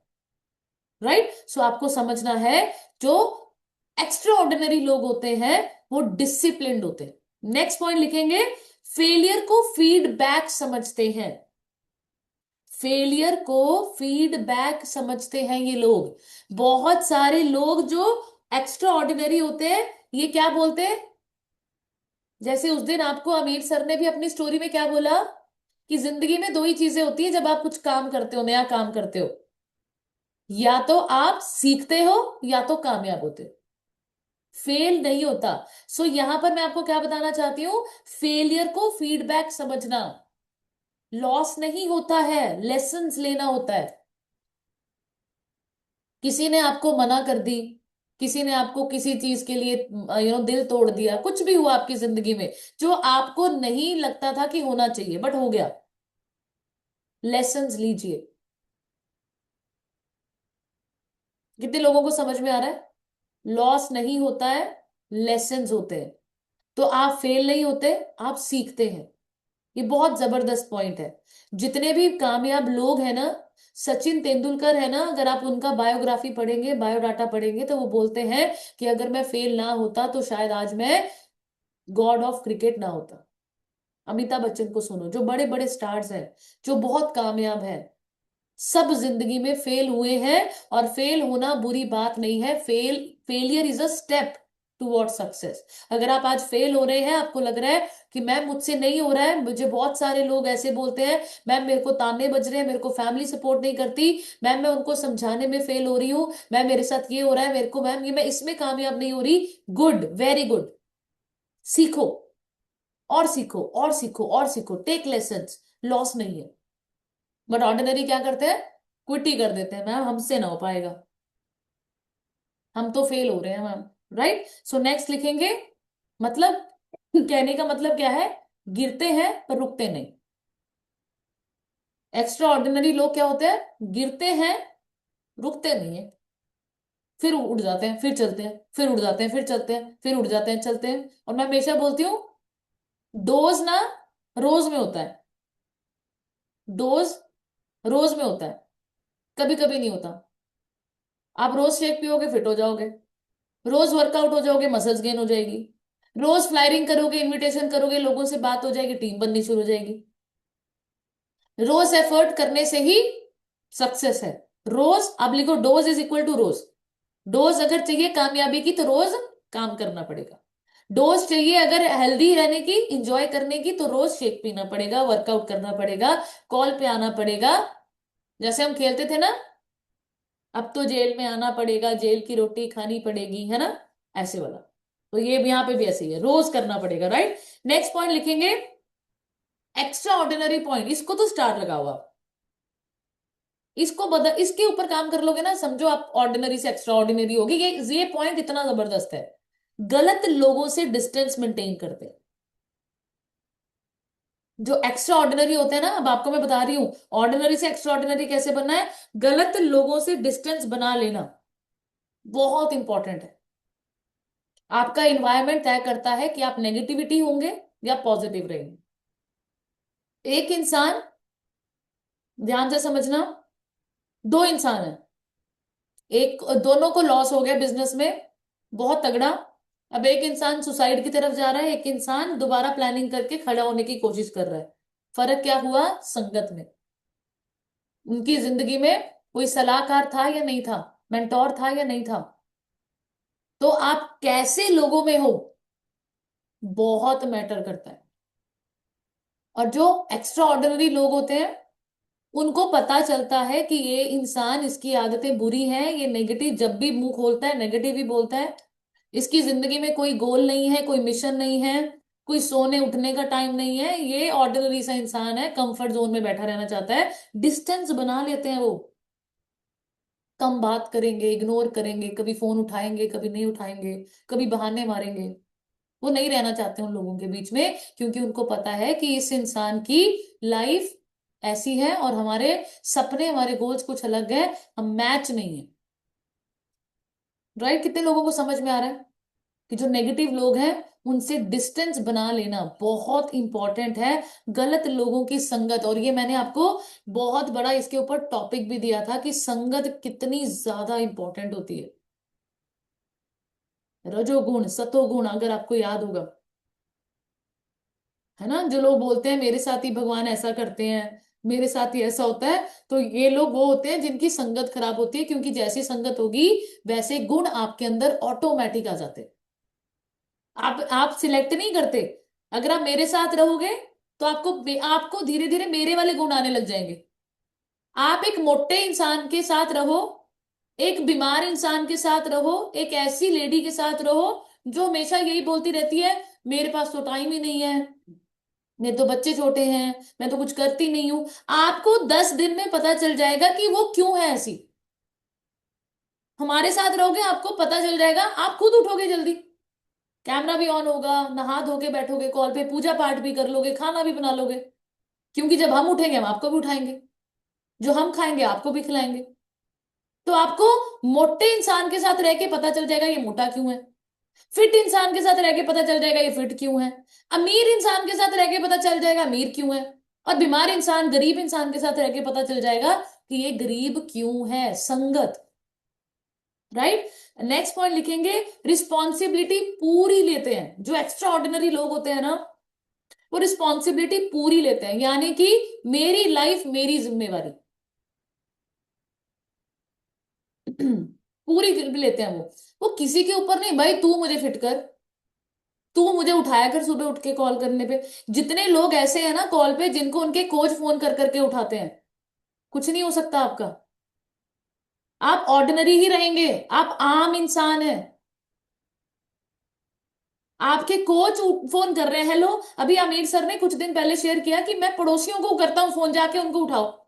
राइट, सो आपको समझना है, जो एक्स्ट्रा ऑर्डिनरी लोग होते हैं वो डिसिप्लिन्ड होते हैं। नेक्स्ट पॉइंट लिखेंगे, फेलियर को फीडबैक समझते हैं। फेलियर को फीडबैक समझते हैं ये लोग। बहुत सारे लोग जो एक्स्ट्रा ऑर्डिनरी होते हैं, ये क्या बोलते हैं, जैसे उस दिन आपको अमीर सर ने भी अपनी स्टोरी में क्या बोला, कि जिंदगी में दो ही चीजें होती है जब आप कुछ काम करते हो, नया काम करते हो, या तो आप सीखते हो या तो कामयाब होते हो, फेल नहीं होता। सो यहां पर मैं आपको क्या बताना चाहती हूँ, फेलियर को फीडबैक समझना, लॉस नहीं होता है, लेसन्स लेना होता है। किसी ने आपको मना कर दी, किसी ने आपको किसी चीज के लिए दिल तोड़ दिया, कुछ भी हुआ आपकी जिंदगी में जो आपको नहीं लगता था कि होना चाहिए बट हो गया, लेसन्स लीजिए। कितने लोगों को समझ में आ रहा है, लॉस नहीं होता है, लेसन्स होते हैं। तो आप फेल नहीं होते, आप सीखते हैं। ये बहुत जबरदस्त पॉइंट है। जितने भी कामयाब लोग हैं ना, सचिन तेंदुलकर है ना, अगर आप उनका बायोग्राफी पढ़ेंगे, बायोडाटा पढ़ेंगे, तो वो बोलते हैं कि अगर मैं फेल ना होता तो शायद आज मैं गॉड ऑफ क्रिकेट ना होता। अमिताभ बच्चन को सुनो, जो बड़े बड़े स्टार्स हैं, जो बहुत कामयाब है, सब जिंदगी में फेल हुए हैं। और फेल होना बुरी बात नहीं है। Failure is a step toward success. अगर आप आज फेल हो रहे हैं, आपको लग रहा है कि मैम मुझसे नहीं हो रहा है, मुझे बहुत सारे लोग ऐसे बोलते हैं, मैम मेरे को ताने बज रहे हैं, मेरे को फैमिली सपोर्ट नहीं करती, मैम मैं उनको समझाने में फेल हो रही हूँ, मैम मेरे साथ ये हो रहा है, मेरे को मैम ये मैं इसमें कामयाब नहीं हो रही। Good, very good. सीखो और सीखो और सीखो और सीखो, टेक लेसन्स, लॉस नहीं है। बट ऑर्डिनरी क्या करते हैं? क्विट ही कर देते हैं, मैम हमसे ना हो पाएगा, हम तो फेल हो रहे हैं मैम। राइट, सो नेक्स्ट लिखेंगे, मतलब कहने का मतलब क्या है? गिरते हैं पर रुकते नहीं। एक्स्ट्रा ऑर्डिनरी लोग क्या होते हैं? गिरते हैं, रुकते नहीं है, फिर उड़ जाते हैं, फिर चलते हैं, फिर उड़ जाते हैं, फिर चलते हैं, फिर उड़ जाते हैं, चलते हैं। और मैं हमेशा बोलती हूँ, डोज ना रोज में होता है, डोज रोज में होता है, कभी कभी नहीं होता। आप रोज शेक पियोगे, फिट हो जाओगे। रोज वर्कआउट हो जाओगे, मसल्स गेन हो जाएगी। रोज फ्लायरिंग करोगे, इनविटेशन करोगे, लोगों से बात हो जाएगी, टीम बननी शुरू हो जाएगी। रोज एफर्ट करने से ही सक्सेस है। रोज आप लिखो, डोज इज इक्वल टू रोज। डोज अगर चाहिए कामयाबी की, तो रोज काम करना पड़ेगा। डोज चाहिए अगर हेल्दी रहने की, इंजॉय करने की, तो रोज शेक पीना पड़ेगा, वर्कआउट करना पड़ेगा, कॉल पे आना पड़ेगा। जैसे हम खेलते थे ना, अब तो जेल में आना पड़ेगा, जेल की रोटी खानी पड़ेगी, है ना, ऐसे वाला। तो ये यहाँ पे भी ऐसे ही है, रोज करना पड़ेगा। राइट, नेक्स्ट पॉइंट लिखेंगे, एक्स्ट्रा ऑर्डिनरी पॉइंट। इसको तो स्टार लगाओ आप, इसको बदल, इसके ऊपर काम कर लोगे ना, समझो आप ऑर्डिनरी से एक्स्ट्रा ऑर्डिनरी होगी। ये पॉइंट इतना जबरदस्त है। गलत लोगों से डिस्टेंस मेंटेन करते हैं। जो एक्स्ट्रा ऑर्डिनरी होते हैं ना, अब आपको मैं बता रही हूं ऑर्डिनरी से एक्स्ट्रा ऑर्डिनरी कैसे बनना है। गलत लोगों से डिस्टेंस बना लेना बहुत इंपॉर्टेंट है। आपका इन्वायरमेंट तय करता है कि आप नेगेटिविटी होंगे या पॉजिटिव रहेंगे। एक इंसान, ध्यान से समझना, दो इंसान है, एक दोनों को लॉस हो गया बिजनेस में, बहुत तगड़ा। अब एक इंसान सुसाइड की तरफ जा रहा है, एक इंसान दोबारा प्लानिंग करके खड़ा होने की कोशिश कर रहा है। फर्क क्या हुआ? संगत में। उनकी जिंदगी में कोई सलाहकार था या नहीं था, मेंटोर था या नहीं था। तो आप कैसे लोगों में हो, बहुत मैटर करता है। और जो एक्स्ट्रा ऑर्डिनरी लोग होते हैं, उनको पता चलता है कि ये इंसान, इसकी आदतें बुरी हैं, ये नेगेटिव, जब भी मुंह खोलता है नेगेटिव ही बोलता है, इसकी जिंदगी में कोई गोल नहीं है, कोई मिशन नहीं है, कोई सोने उठने का टाइम नहीं है, ये ऑर्डिनरी सा इंसान है, कंफर्ट जोन में बैठा रहना चाहता है। डिस्टेंस बना लेते हैं वो, कम बात करेंगे, इग्नोर करेंगे, कभी फोन उठाएंगे, कभी नहीं उठाएंगे, कभी बहाने मारेंगे। वो नहीं रहना चाहते उन लोगों के बीच में, क्योंकि उनको पता है कि इस इंसान की लाइफ ऐसी है और हमारे सपने, हमारे गोल्स कुछ अलग है, हम मैच नहीं है। राइट, कितने लोगों को समझ में आ रहा है कि जो नेगेटिव लोग हैं, उनसे डिस्टेंस बना लेना बहुत इंपॉर्टेंट है। गलत लोगों की संगत, और ये मैंने आपको बहुत बड़ा इसके ऊपर टॉपिक भी दिया था कि संगत कितनी ज्यादा इंपॉर्टेंट होती है। रजोगुण, सतोगुण, अगर आपको याद होगा, है ना, जो लोग बोलते हैं मेरे साथ ही भगवान ऐसा करते हैं, मेरे साथ ही ऐसा होता है, तो ये लोग वो होते हैं जिनकी संगत खराब होती है, क्योंकि जैसी संगत होगी वैसे गुण आपके अंदर ऑटोमेटिक आ जाते हैं। आप सिलेक्ट नहीं करते। अगर आप मेरे साथ रहोगे, तो आपको आपको धीरे धीरे मेरे वाले गुण आने लग जाएंगे। आप एक मोटे इंसान के साथ रहो, एक बीमार इंसान के साथ रहो, एक ऐसी लेडी के साथ रहो जो हमेशा यही बोलती रहती है, मेरे पास तो टाइम ही नहीं है, मेरे तो बच्चे छोटे हैं, मैं तो कुछ करती नहीं हूं। आपको 10 दिन में पता चल जाएगा कि वो क्यों है ऐसी। हमारे साथ रहोगे, आपको पता चल जाएगा, आप खुद उठोगे जल्दी, कैमरा भी ऑन होगा, नहा धो के बैठोगे कॉल पे, पूजा पाठ भी कर लोगे, खाना भी बना लोगे। क्योंकि जब हम उठेंगे, हम आपको भी उठाएंगे, जो हम खाएंगे आपको भी खिलाएंगे। तो आपको मोटे इंसान के साथ रह के पता चल जाएगा ये मोटा क्यों है। फिट इंसान के साथ रह के पता चल जाएगा ये फिट क्यों है। अमीर इंसान के साथ रह के पता चल जाएगा अमीर क्यों है। और बीमार इंसान गरीब इंसान के साथ रह के पता चल जाएगा कि ये गरीब क्यों है। संगत। राइट। नेक्स्ट पॉइंट लिखेंगे, रिस्पॉन्सिबिलिटी पूरी लेते हैं। जो एक्स्ट्रा ऑर्डिनरी लोग होते हैं ना, वो रिस्पॉन्सिबिलिटी पूरी लेते हैं, यानी कि मेरी लाइफ मेरी जिम्मेवारी। पूरी लेते हैं वो किसी के ऊपर नहीं, भाई तू मुझे फिट कर, तू मुझे उठाया कर सुबह उठ के कॉल करने पे। जितने लोग ऐसे हैं ना कॉल पे जिनको उनके कोच फोन कर करके उठाते हैं, कुछ नहीं हो सकता आपका। आप ऑर्डिनरी ही रहेंगे, आप आम इंसान हैं। आपके कोच फोन कर रहे हैं, हेलो। अभी आमिर सर ने कुछ दिन पहले शेयर किया कि मैं पड़ोसियों को करता हूं फोन, जाके उनको उठाओ।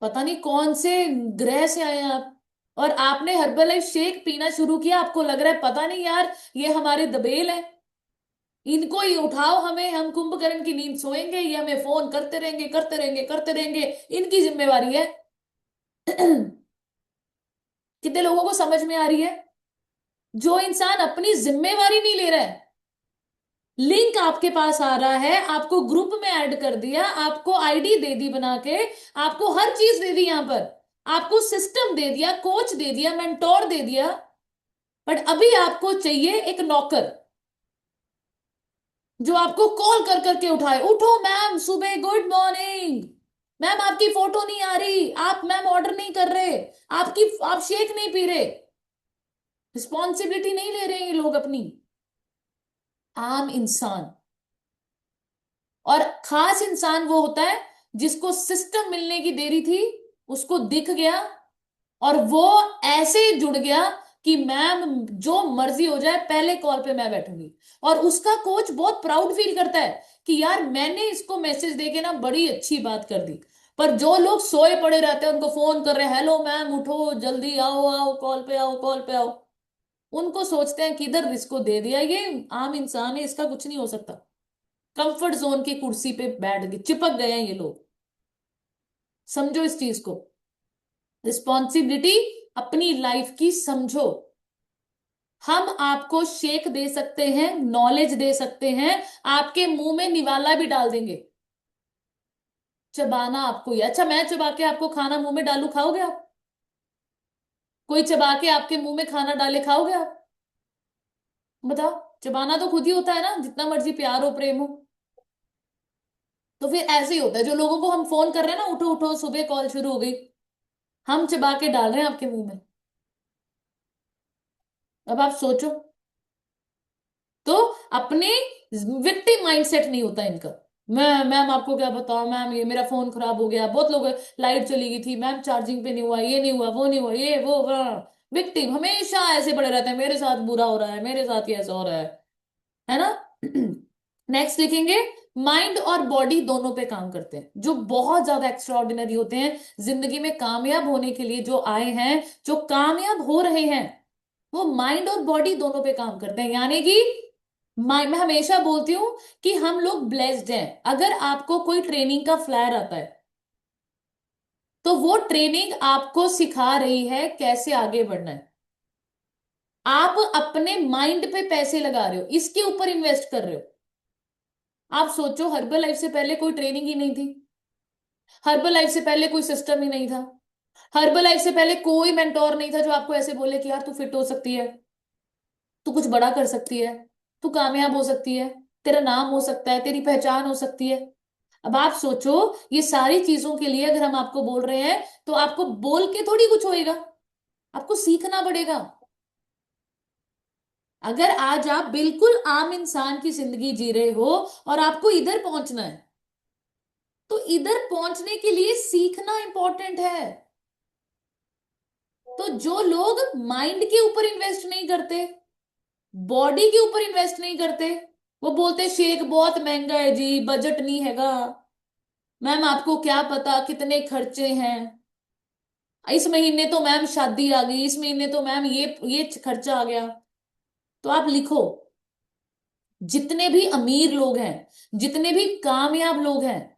पता नहीं कौन से ग्रह से आए हैं आप। और आपने हर्बल लाइफ शेक पीना शुरू किया, आपको लग रहा है पता नहीं यार ये हमारे दबेल है, इनको ही उठाओ, हमें, हम कुंभकर्ण की नींद सोएंगे, ये हमें फोन करते रहेंगे करते रहेंगे करते रहेंगे, इनकी जिम्मेवारी है। कितने लोगों को समझ में आ रही है? जो इंसान अपनी जिम्मेवारी नहीं ले रहा है, लिंक आपके पास आ रहा है, आपको ग्रुप में ऐड कर दिया, आपको आईडी दे दी बना के, आपको हर चीज दे दी यहां पर, आपको सिस्टम दे दिया, कोच दे दिया, मेंटोर दे दिया, बट अभी आपको चाहिए एक नौकर जो आपको कॉल कर करके उठाए, उठो मैम सुबह, गुड मॉर्निंग मैम, आपकी फोटो नहीं आ रही, आप मैम ऑर्डर नहीं कर रहे, आपकी आप शेक नहीं पी रहे। रिस्पॉन्सिबिलिटी नहीं ले रहे हैं ये लोग अपनी। आम इंसान। और खास इंसान वो होता है जिसको सिस्टम मिलने की देरी थी, उसको दिख गया, और वो ऐसे जुड़ गया कि मैम जो मर्जी हो जाए पहले कॉल पे मैं बैठूंगी। और उसका कोच बहुत प्राउड फील करता है कि यार मैंने इसको मैसेज देके ना बड़ी अच्छी बात कर दी। पर जो लोग सोए पड़े रहते हैं, उनको फोन कर रहे हैं, हेलो मैम उठो जल्दी आओ आओ कॉल पे आओ कॉल पे आओ, उनको सोचते हैं कि इधर इसको दे दिया, ये आम इंसान है, इसका कुछ नहीं हो सकता। कंफर्ट जोन की कुर्सी पे बैठ गए, चिपक गए हैं ये लोग। समझो इस चीज को। रिस्पॉन्सिबिलिटी अपनी लाइफ की समझो। हम आपको शेक दे सकते हैं, नॉलेज दे सकते हैं, आपके मुंह में निवाला भी डाल देंगे। चबाना आपको ही, अच्छा मैं चबा के आपको खाना मुंह में डालू, खाओगे आप? कोई चबा के आपके मुंह में खाना डाले, खाओगे आप? बताओ। चबाना तो खुद ही होता है ना, जितना मर्जी प्यार हो प्रेम हो। तो फिर ऐसे ही होता है, जो लोगों को हम फोन कर रहे हैं ना, उठो उठो सुबह कॉल शुरू हो गई, हम चबा के डाल रहे हैं आपके मुंह में। अब आप सोचो। तो अपने विक्टिम माइंडसेट नहीं होता इनका। मैं मैम आपको क्या बताऊं मैम, ये मेरा फोन खराब हो गया, बहुत लोग, लाइट चली गई थी मैम, चार्जिंग पे नहीं हुआ, ये नहीं हुआ, वो नहीं हुआ, ये वो। विक्टिम हमेशा ऐसे पड़े रहते हैं, मेरे साथ बुरा हो रहा है, मेरे साथ ये ऐसा हो रहा है ना। नेक्स्ट लिखेंगे, माइंड और बॉडी दोनों पे काम करते हैं। जो बहुत ज्यादा एक्स्ट्रा ऑर्डिनरी होते हैं, जिंदगी में कामयाब होने के लिए जो आए हैं, जो कामयाब हो रहे हैं, वो माइंड और बॉडी दोनों पे काम करते हैं। यानी कि मैं हमेशा बोलती हूं कि हम लोग ब्लेस्ड हैं। अगर आपको कोई ट्रेनिंग का फ्लायर आता है, तो वो ट्रेनिंग आपको सिखा रही है कैसे आगे बढ़ना है। आप अपने माइंड पे पैसे लगा रहे हो, इसके ऊपर इन्वेस्ट कर रहे हो। आप सोचो, हर्बल लाइफ से पहले कोई ट्रेनिंग ही नहीं थी, हर्बल लाइफ से पहले कोई सिस्टम ही नहीं था, हर्बल लाइफ से पहले कोई मेंटोर नहीं था जो आपको ऐसे बोले कि यार तू फिट हो सकती है, तू कुछ बड़ा कर सकती है, तू कामयाब हो सकती है, तेरा नाम हो सकता है, तेरी पहचान हो सकती है। अब आप सोचो, ये सारी चीजों के लिए अगर हम आपको बोल रहे हैं, तो आपको बोल के थोड़ी कुछ होएगा, आपको सीखना पड़ेगा। अगर आज आप बिल्कुल आम इंसान की जिंदगी जी रहे हो और आपको इधर पहुंचना है, तो इधर पहुंचने के लिए सीखना इंपॉर्टेंट है। तो जो लोग माइंड के ऊपर इन्वेस्ट नहीं करते, बॉडी के ऊपर इन्वेस्ट नहीं करते, वो बोलते शेक बहुत महंगा है जी, बजट नहीं हैगा, मैम आपको क्या पता कितने खर्चे हैं, इस महीने तो मैम शादी आ गई, इस महीने तो मैम ये खर्चा आ गया। तो आप लिखो, जितने भी अमीर लोग हैं, जितने भी कामयाब लोग हैं,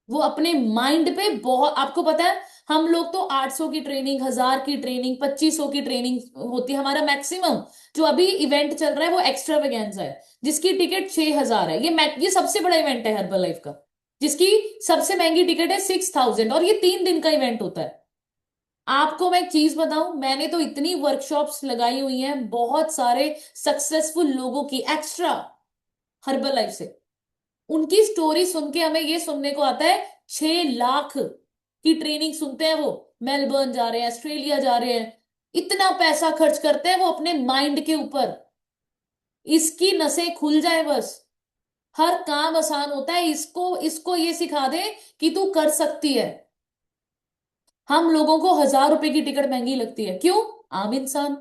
वो अपने माइंड पे बहुत, आपको पता है हम लोग तो 800 की ट्रेनिंग, 1000 की ट्रेनिंग, 2500 की ट्रेनिंग होती है। हमारा मैक्सिमम जो अभी इवेंट चल रहा है वो एक्स्ट्रावेगेंजा है, जिसकी टिकट 6000 है। ये सबसे बड़ा इवेंट है हर्बल लाइफ का, जिसकी सबसे महंगी टिकट है 6000, और ये 3 दिन का इवेंट होता है। आपको मैं एक चीज बताऊं, मैंने तो इतनी वर्कशॉप्स लगाई हुई हैं बहुत सारे सक्सेसफुल लोगों की, एक्स्ट्रा हर्बल लाइफ से। उनकी स्टोरी सुन के हमें ये सुनने को आता है 6 लाख की ट्रेनिंग सुनते हैं वो, मेलबर्न जा रहे हैं, ऑस्ट्रेलिया जा रहे हैं, इतना पैसा खर्च करते हैं वो अपने माइंड के ऊपर। इसकी नसें खुल जाए बस, हर काम आसान होता है। इसको इसको ये सिखा दे कि तू कर सकती है। हम लोगों को 1000 रुपए की टिकट महंगी लगती है, क्यों? आम इंसान,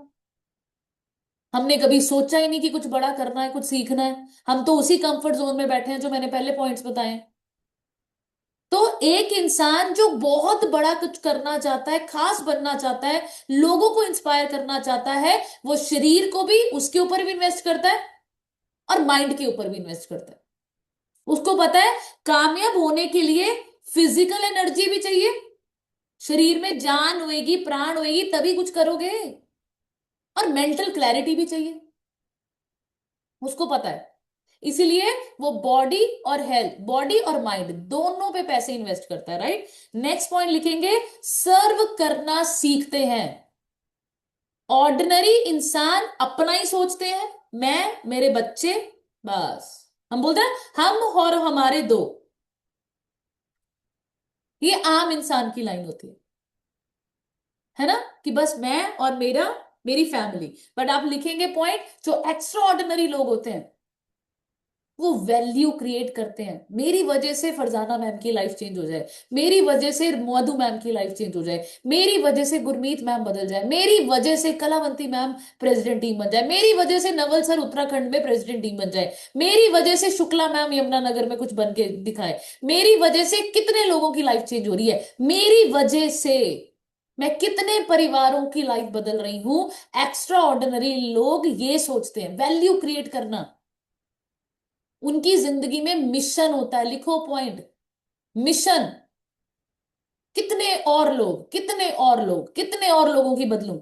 हमने कभी सोचा ही नहीं कि कुछ बड़ा करना है, कुछ सीखना है। हम तो उसी कंफर्ट जोन में बैठे हैं जो मैंने पहले पॉइंट्स बताए हैं। तो एक इंसान जो बहुत बड़ा कुछ करना चाहता है, खास बनना चाहता है, लोगों को इंस्पायर करना चाहता है, वो शरीर को भी उसके ऊपर भी इन्वेस्ट करता है और माइंड के ऊपर भी इन्वेस्ट करता है। उसको पता है कामयाब होने के लिए फिजिकल एनर्जी भी चाहिए, शरीर में जान होएगी, प्राण होएगी, तभी कुछ करोगे। और मेंटल क्लैरिटी भी चाहिए, उसको पता है। इसीलिए वो बॉडी और हेल्थ, बॉडी और माइंड दोनों पे पैसे इन्वेस्ट करता है, राइट। नेक्स्ट पॉइंट लिखेंगे, सर्व करना सीखते हैं। ऑर्डिनरी इंसान अपना ही सोचते हैं, मैं, मेरे बच्चे, बस। हम बोलते हैं हम और हमारे दो, ये आम इंसान की लाइन होती है ना, कि बस मैं और मेरा, मेरी फैमिली। बट आप लिखेंगे पॉइंट, जो एक्स्ट्रा ऑर्डिनरी लोग होते हैं वो वैल्यू क्रिएट करते हैं। मेरी वजह से फरजाना मैम की लाइफ चेंज हो जाए, मेरी वजह से मधु मैम की लाइफ चेंज हो जाए, मेरी वजह से गुरमीत मैम बदल जाए, मेरी वजह से कलावंती मैम प्रेसिडेंट टीम बन जाए, मेरी वजह से नवल सर उत्तराखंड में प्रेसिडेंट टीम बन जाए, मेरी वजह से शुक्ला मैम यमुनानगर में कुछ बन के दिखाए, मेरी वजह से कितने लोगों की लाइफ चेंज हो रही है, मेरी वजह से मैं कितने परिवारों की लाइफ बदल रही हूं। एक्स्ट्रा ऑर्डिनरी लोग ये सोचते हैं, वैल्यू क्रिएट करना उनकी जिंदगी में मिशन होता है। लिखो पॉइंट, मिशन। कितने और लोग, कितने और लोग, कितने और लोगों की बदलूं।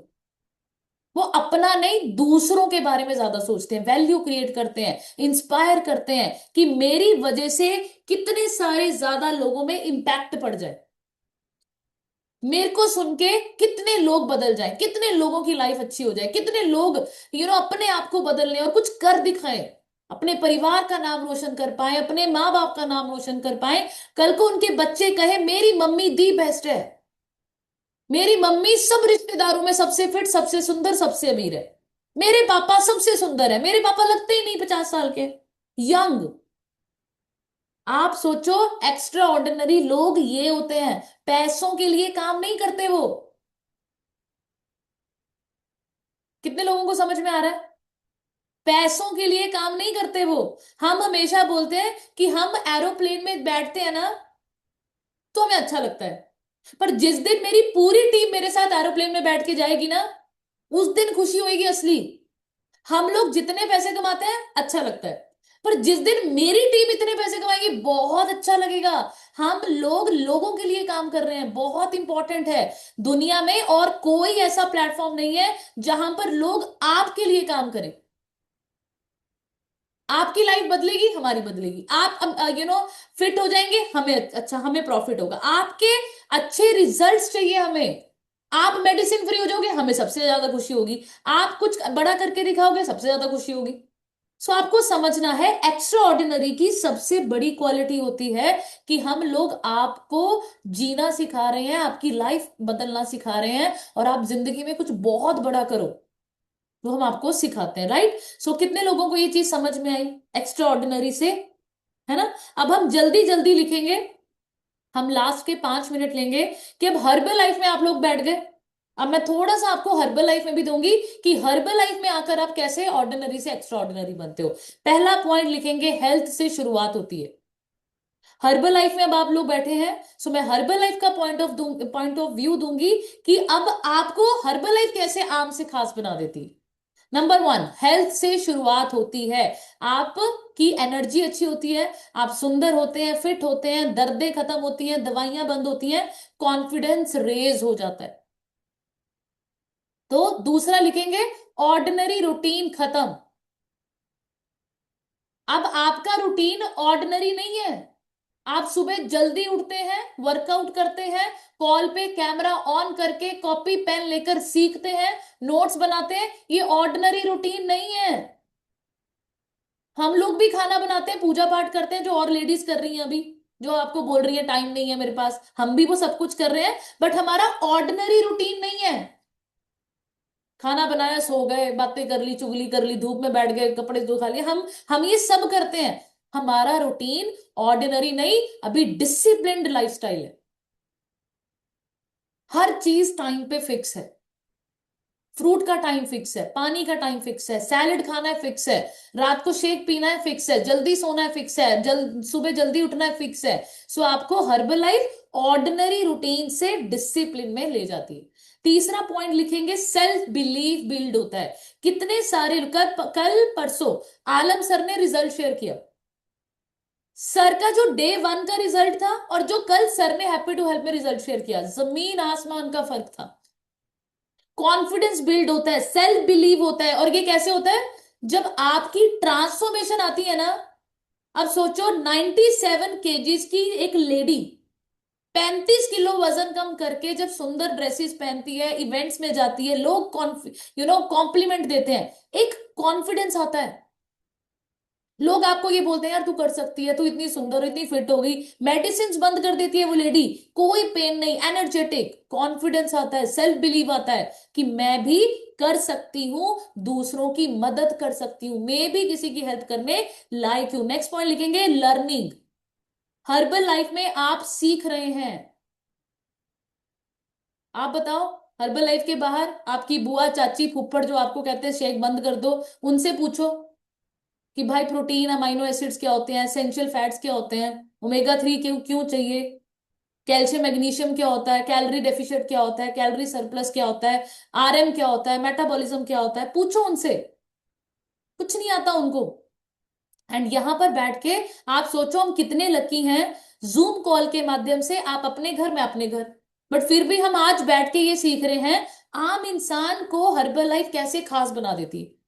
वो अपना नहीं, दूसरों के बारे में ज्यादा सोचते हैं, वैल्यू क्रिएट करते हैं, इंस्पायर करते हैं कि मेरी वजह से कितने सारे ज्यादा लोगों में इंपैक्ट पड़ जाए, मेरे को सुन के कितने लोग बदल जाएं, कितने लोगों की लाइफ अच्छी हो जाए, कितने लोग अपने आप को बदलने और कुछ कर दिखाएं, अपने परिवार का नाम रोशन कर पाए, अपने माँ बाप का नाम रोशन कर पाए। कल को उनके बच्चे कहे मेरी मम्मी दी बेस्ट है, मेरी मम्मी सब रिश्तेदारों में सबसे फिट, सबसे सुंदर, सबसे अमीर है, मेरे पापा सबसे सुंदर है, मेरे पापा लगते ही नहीं 50 साल के, यंग। आप सोचो, एक्स्ट्रा ऑर्डिनरी लोग ये होते हैं, पैसों के लिए काम नहीं करते वो। कितने लोगों को समझ में आ रहा है? पैसों के लिए काम नहीं करते वो। हम हमेशा बोलते हैं कि हम एरोप्लेन में बैठते हैं ना तो हमें अच्छा लगता है, पर जिस दिन मेरी पूरी टीम मेरे साथ एरोप्लेन में बैठ के जाएगी ना, उस दिन खुशी होगी असली। हम लोग जितने पैसे कमाते हैं अच्छा लगता है, पर जिस दिन मेरी टीम इतने पैसे कमाएगी बहुत अच्छा लगेगा। हम लोग लोगों के लिए काम कर रहे हैं, बहुत इंपॉर्टेंट है। दुनिया में और कोई ऐसा प्लेटफॉर्म नहीं है जहां पर लोग आपके लिए काम करें। आपकी लाइफ बदलेगी, हमारी बदलेगी। आप फिट हो जाएंगे, हमें अच्छा, हमें प्रॉफिट होगा। आपके अच्छे रिजल्ट्स चाहिए हमें, आप मेडिसिन फ्री हो जाओगे, हमें सबसे ज्यादा खुशी होगी। आप कुछ बड़ा करके दिखाओगे, सबसे ज्यादा खुशी होगी। सो आपको समझना है, एक्स्ट्रा ऑर्डिनरी की सबसे बड़ी क्वालिटी होती है कि हम लोग आपको जीना सिखा रहे हैं, आपकी लाइफ बदलना सिखा रहे हैं, और आप जिंदगी में कुछ बहुत बड़ा करो, वो हम आपको सिखाते हैं, राइट। सो कितने लोगों को ये चीज समझ में आई एक्स्ट्रा ऑर्डिनरी से, है ना। अब हम जल्दी जल्दी लिखेंगे, हम लास्ट के 5 मिनट लेंगे कि अब हर्बल लाइफ में आप लोग बैठ गए। अब मैं थोड़ा सा आपको हर्बल लाइफ में भी दूंगी कि हर्बल लाइफ में आकर आप कैसे ऑर्डिनरी से एक्स्ट्रा ऑर्डिनरी बनते हो। पहला पॉइंट लिखेंगे, हेल्थ से शुरुआत होती है। हर्बल लाइफ में अब आप लोग बैठे हैं, सो मैं हर्बल लाइफ का पॉइंट ऑफ व्यू दूंगी कि अब आपको हर्बल लाइफ कैसे आम से खास बना देती है। नंबर 1, हेल्थ से शुरुआत होती है। आपकी एनर्जी अच्छी होती है, आप सुंदर होते हैं, फिट होते हैं, दर्दें खत्म होती हैं, दवाइयां बंद होती हैं, कॉन्फिडेंस रेज हो जाता है। तो दूसरा लिखेंगे, ऑर्डिनरी रूटीन खत्म। अब आपका रूटीन ऑर्डिनरी नहीं है। आप सुबह जल्दी उठते हैं, वर्कआउट करते हैं, कॉल पे कैमरा ऑन करके कॉपी पेन लेकर सीखते हैं, नोट्स बनाते हैं, ये ऑर्डिनरी रूटीन नहीं है। हम लोग भी खाना बनाते हैं, पूजा पाठ करते हैं, जो और लेडीज कर रही हैं अभी, जो आपको बोल रही है टाइम नहीं है मेरे पास, हम भी वो सब कुछ कर रहे हैं, बट हमारा ऑर्डिनरी रूटीन नहीं है। खाना बनाया, सो गए, बातें कर ली, चुगली कर ली, धूप में बैठ गए, कपड़े धो खा लिए, हम ये सब करते हैं। हमारा रूटीन ऑर्डिनरी नहीं, अभी डिसिप्लिन्ड लाइफस्टाइल है। हर चीज टाइम पे फिक्स है। फ्रूट का टाइम फिक्स है, पानी का टाइम फिक्स है, सैलेड खाना है फिक्स है, रात को शेक पीना है फिक्स है, जल्दी सोना है फिक्स है, सुबह जल्दी उठना है फिक्स है। सो आपको हर्बल लाइफ ऑर्डिनरी रूटीन से डिसिप्लिन में ले जाती है। तीसरा पॉइंट लिखेंगे, सेल्फ बिलीफ बिल्ड होता है। कितने सारे कल परसों आलम सर ने रिजल्ट शेयर किया। सर का जो डे 1 का रिजल्ट था और जो कल सर ने हैप्पी टू हेल्प में रिजल्ट शेयर किया, जमीन आसमान का फर्क था। कॉन्फिडेंस बिल्ड होता है, सेल्फ बिलीव होता है। और ये कैसे होता है? जब आपकी ट्रांसफॉर्मेशन आती है ना। अब सोचो, 97 केजीज की एक लेडी 35 किलो वजन कम करके जब सुंदर ड्रेसेस पहनती है, इवेंट्स में जाती है, लोग कॉम्प्लीमेंट देते हैं, एक कॉन्फिडेंस आता है। लोग आपको ये बोलते हैं, यार तू कर सकती है, तू इतनी सुंदर, इतनी फिट हो गई। मेडिसिन बंद कर देती है वो लेडी, कोई पेन नहीं, एनर्जेटिक, कॉन्फिडेंस आता है, सेल्फ बिलीव आता है कि मैं भी कर सकती हूँ, दूसरों की मदद कर सकती हूँ, मैं भी किसी की हेल्प करने लायक हूं। नेक्स्ट पॉइंट लिखेंगे, लर्निंग। हर्बल लाइफ में आप सीख रहे हैं। आप बताओ, हर्बल लाइफ के बाहर आपकी बुआ, चाची, फुफ्फड़ जो आपको कहते हैं शेक बंद कर दो, उनसे पूछो कि भाई प्रोटीन, अमाइनो एसिड्स क्या होते हैं, एसेंशियल फैट्स क्या होते हैं, ओमेगा 3 क्यों क्यों चाहिए, कैल्शियम मैग्नीशियम क्या होता है, कैलोरी डेफिशिएंट क्या होता है, कैलोरी सरप्लस क्या होता है, आरएम क्या होता है, मेटाबॉलिज्म क्या होता है, पूछो उनसे। कुछ नहीं आता उनको। एंड यहां पर बैठ के आप सोचो, हम कितने लकी हैं, जूम कॉल के माध्यम से आप अपने घर में, अपने घर, बट फिर भी हम आज बैठ के ये सीख रहे हैं, आम इंसान को हर्बल लाइफ कैसे खास बना देती है।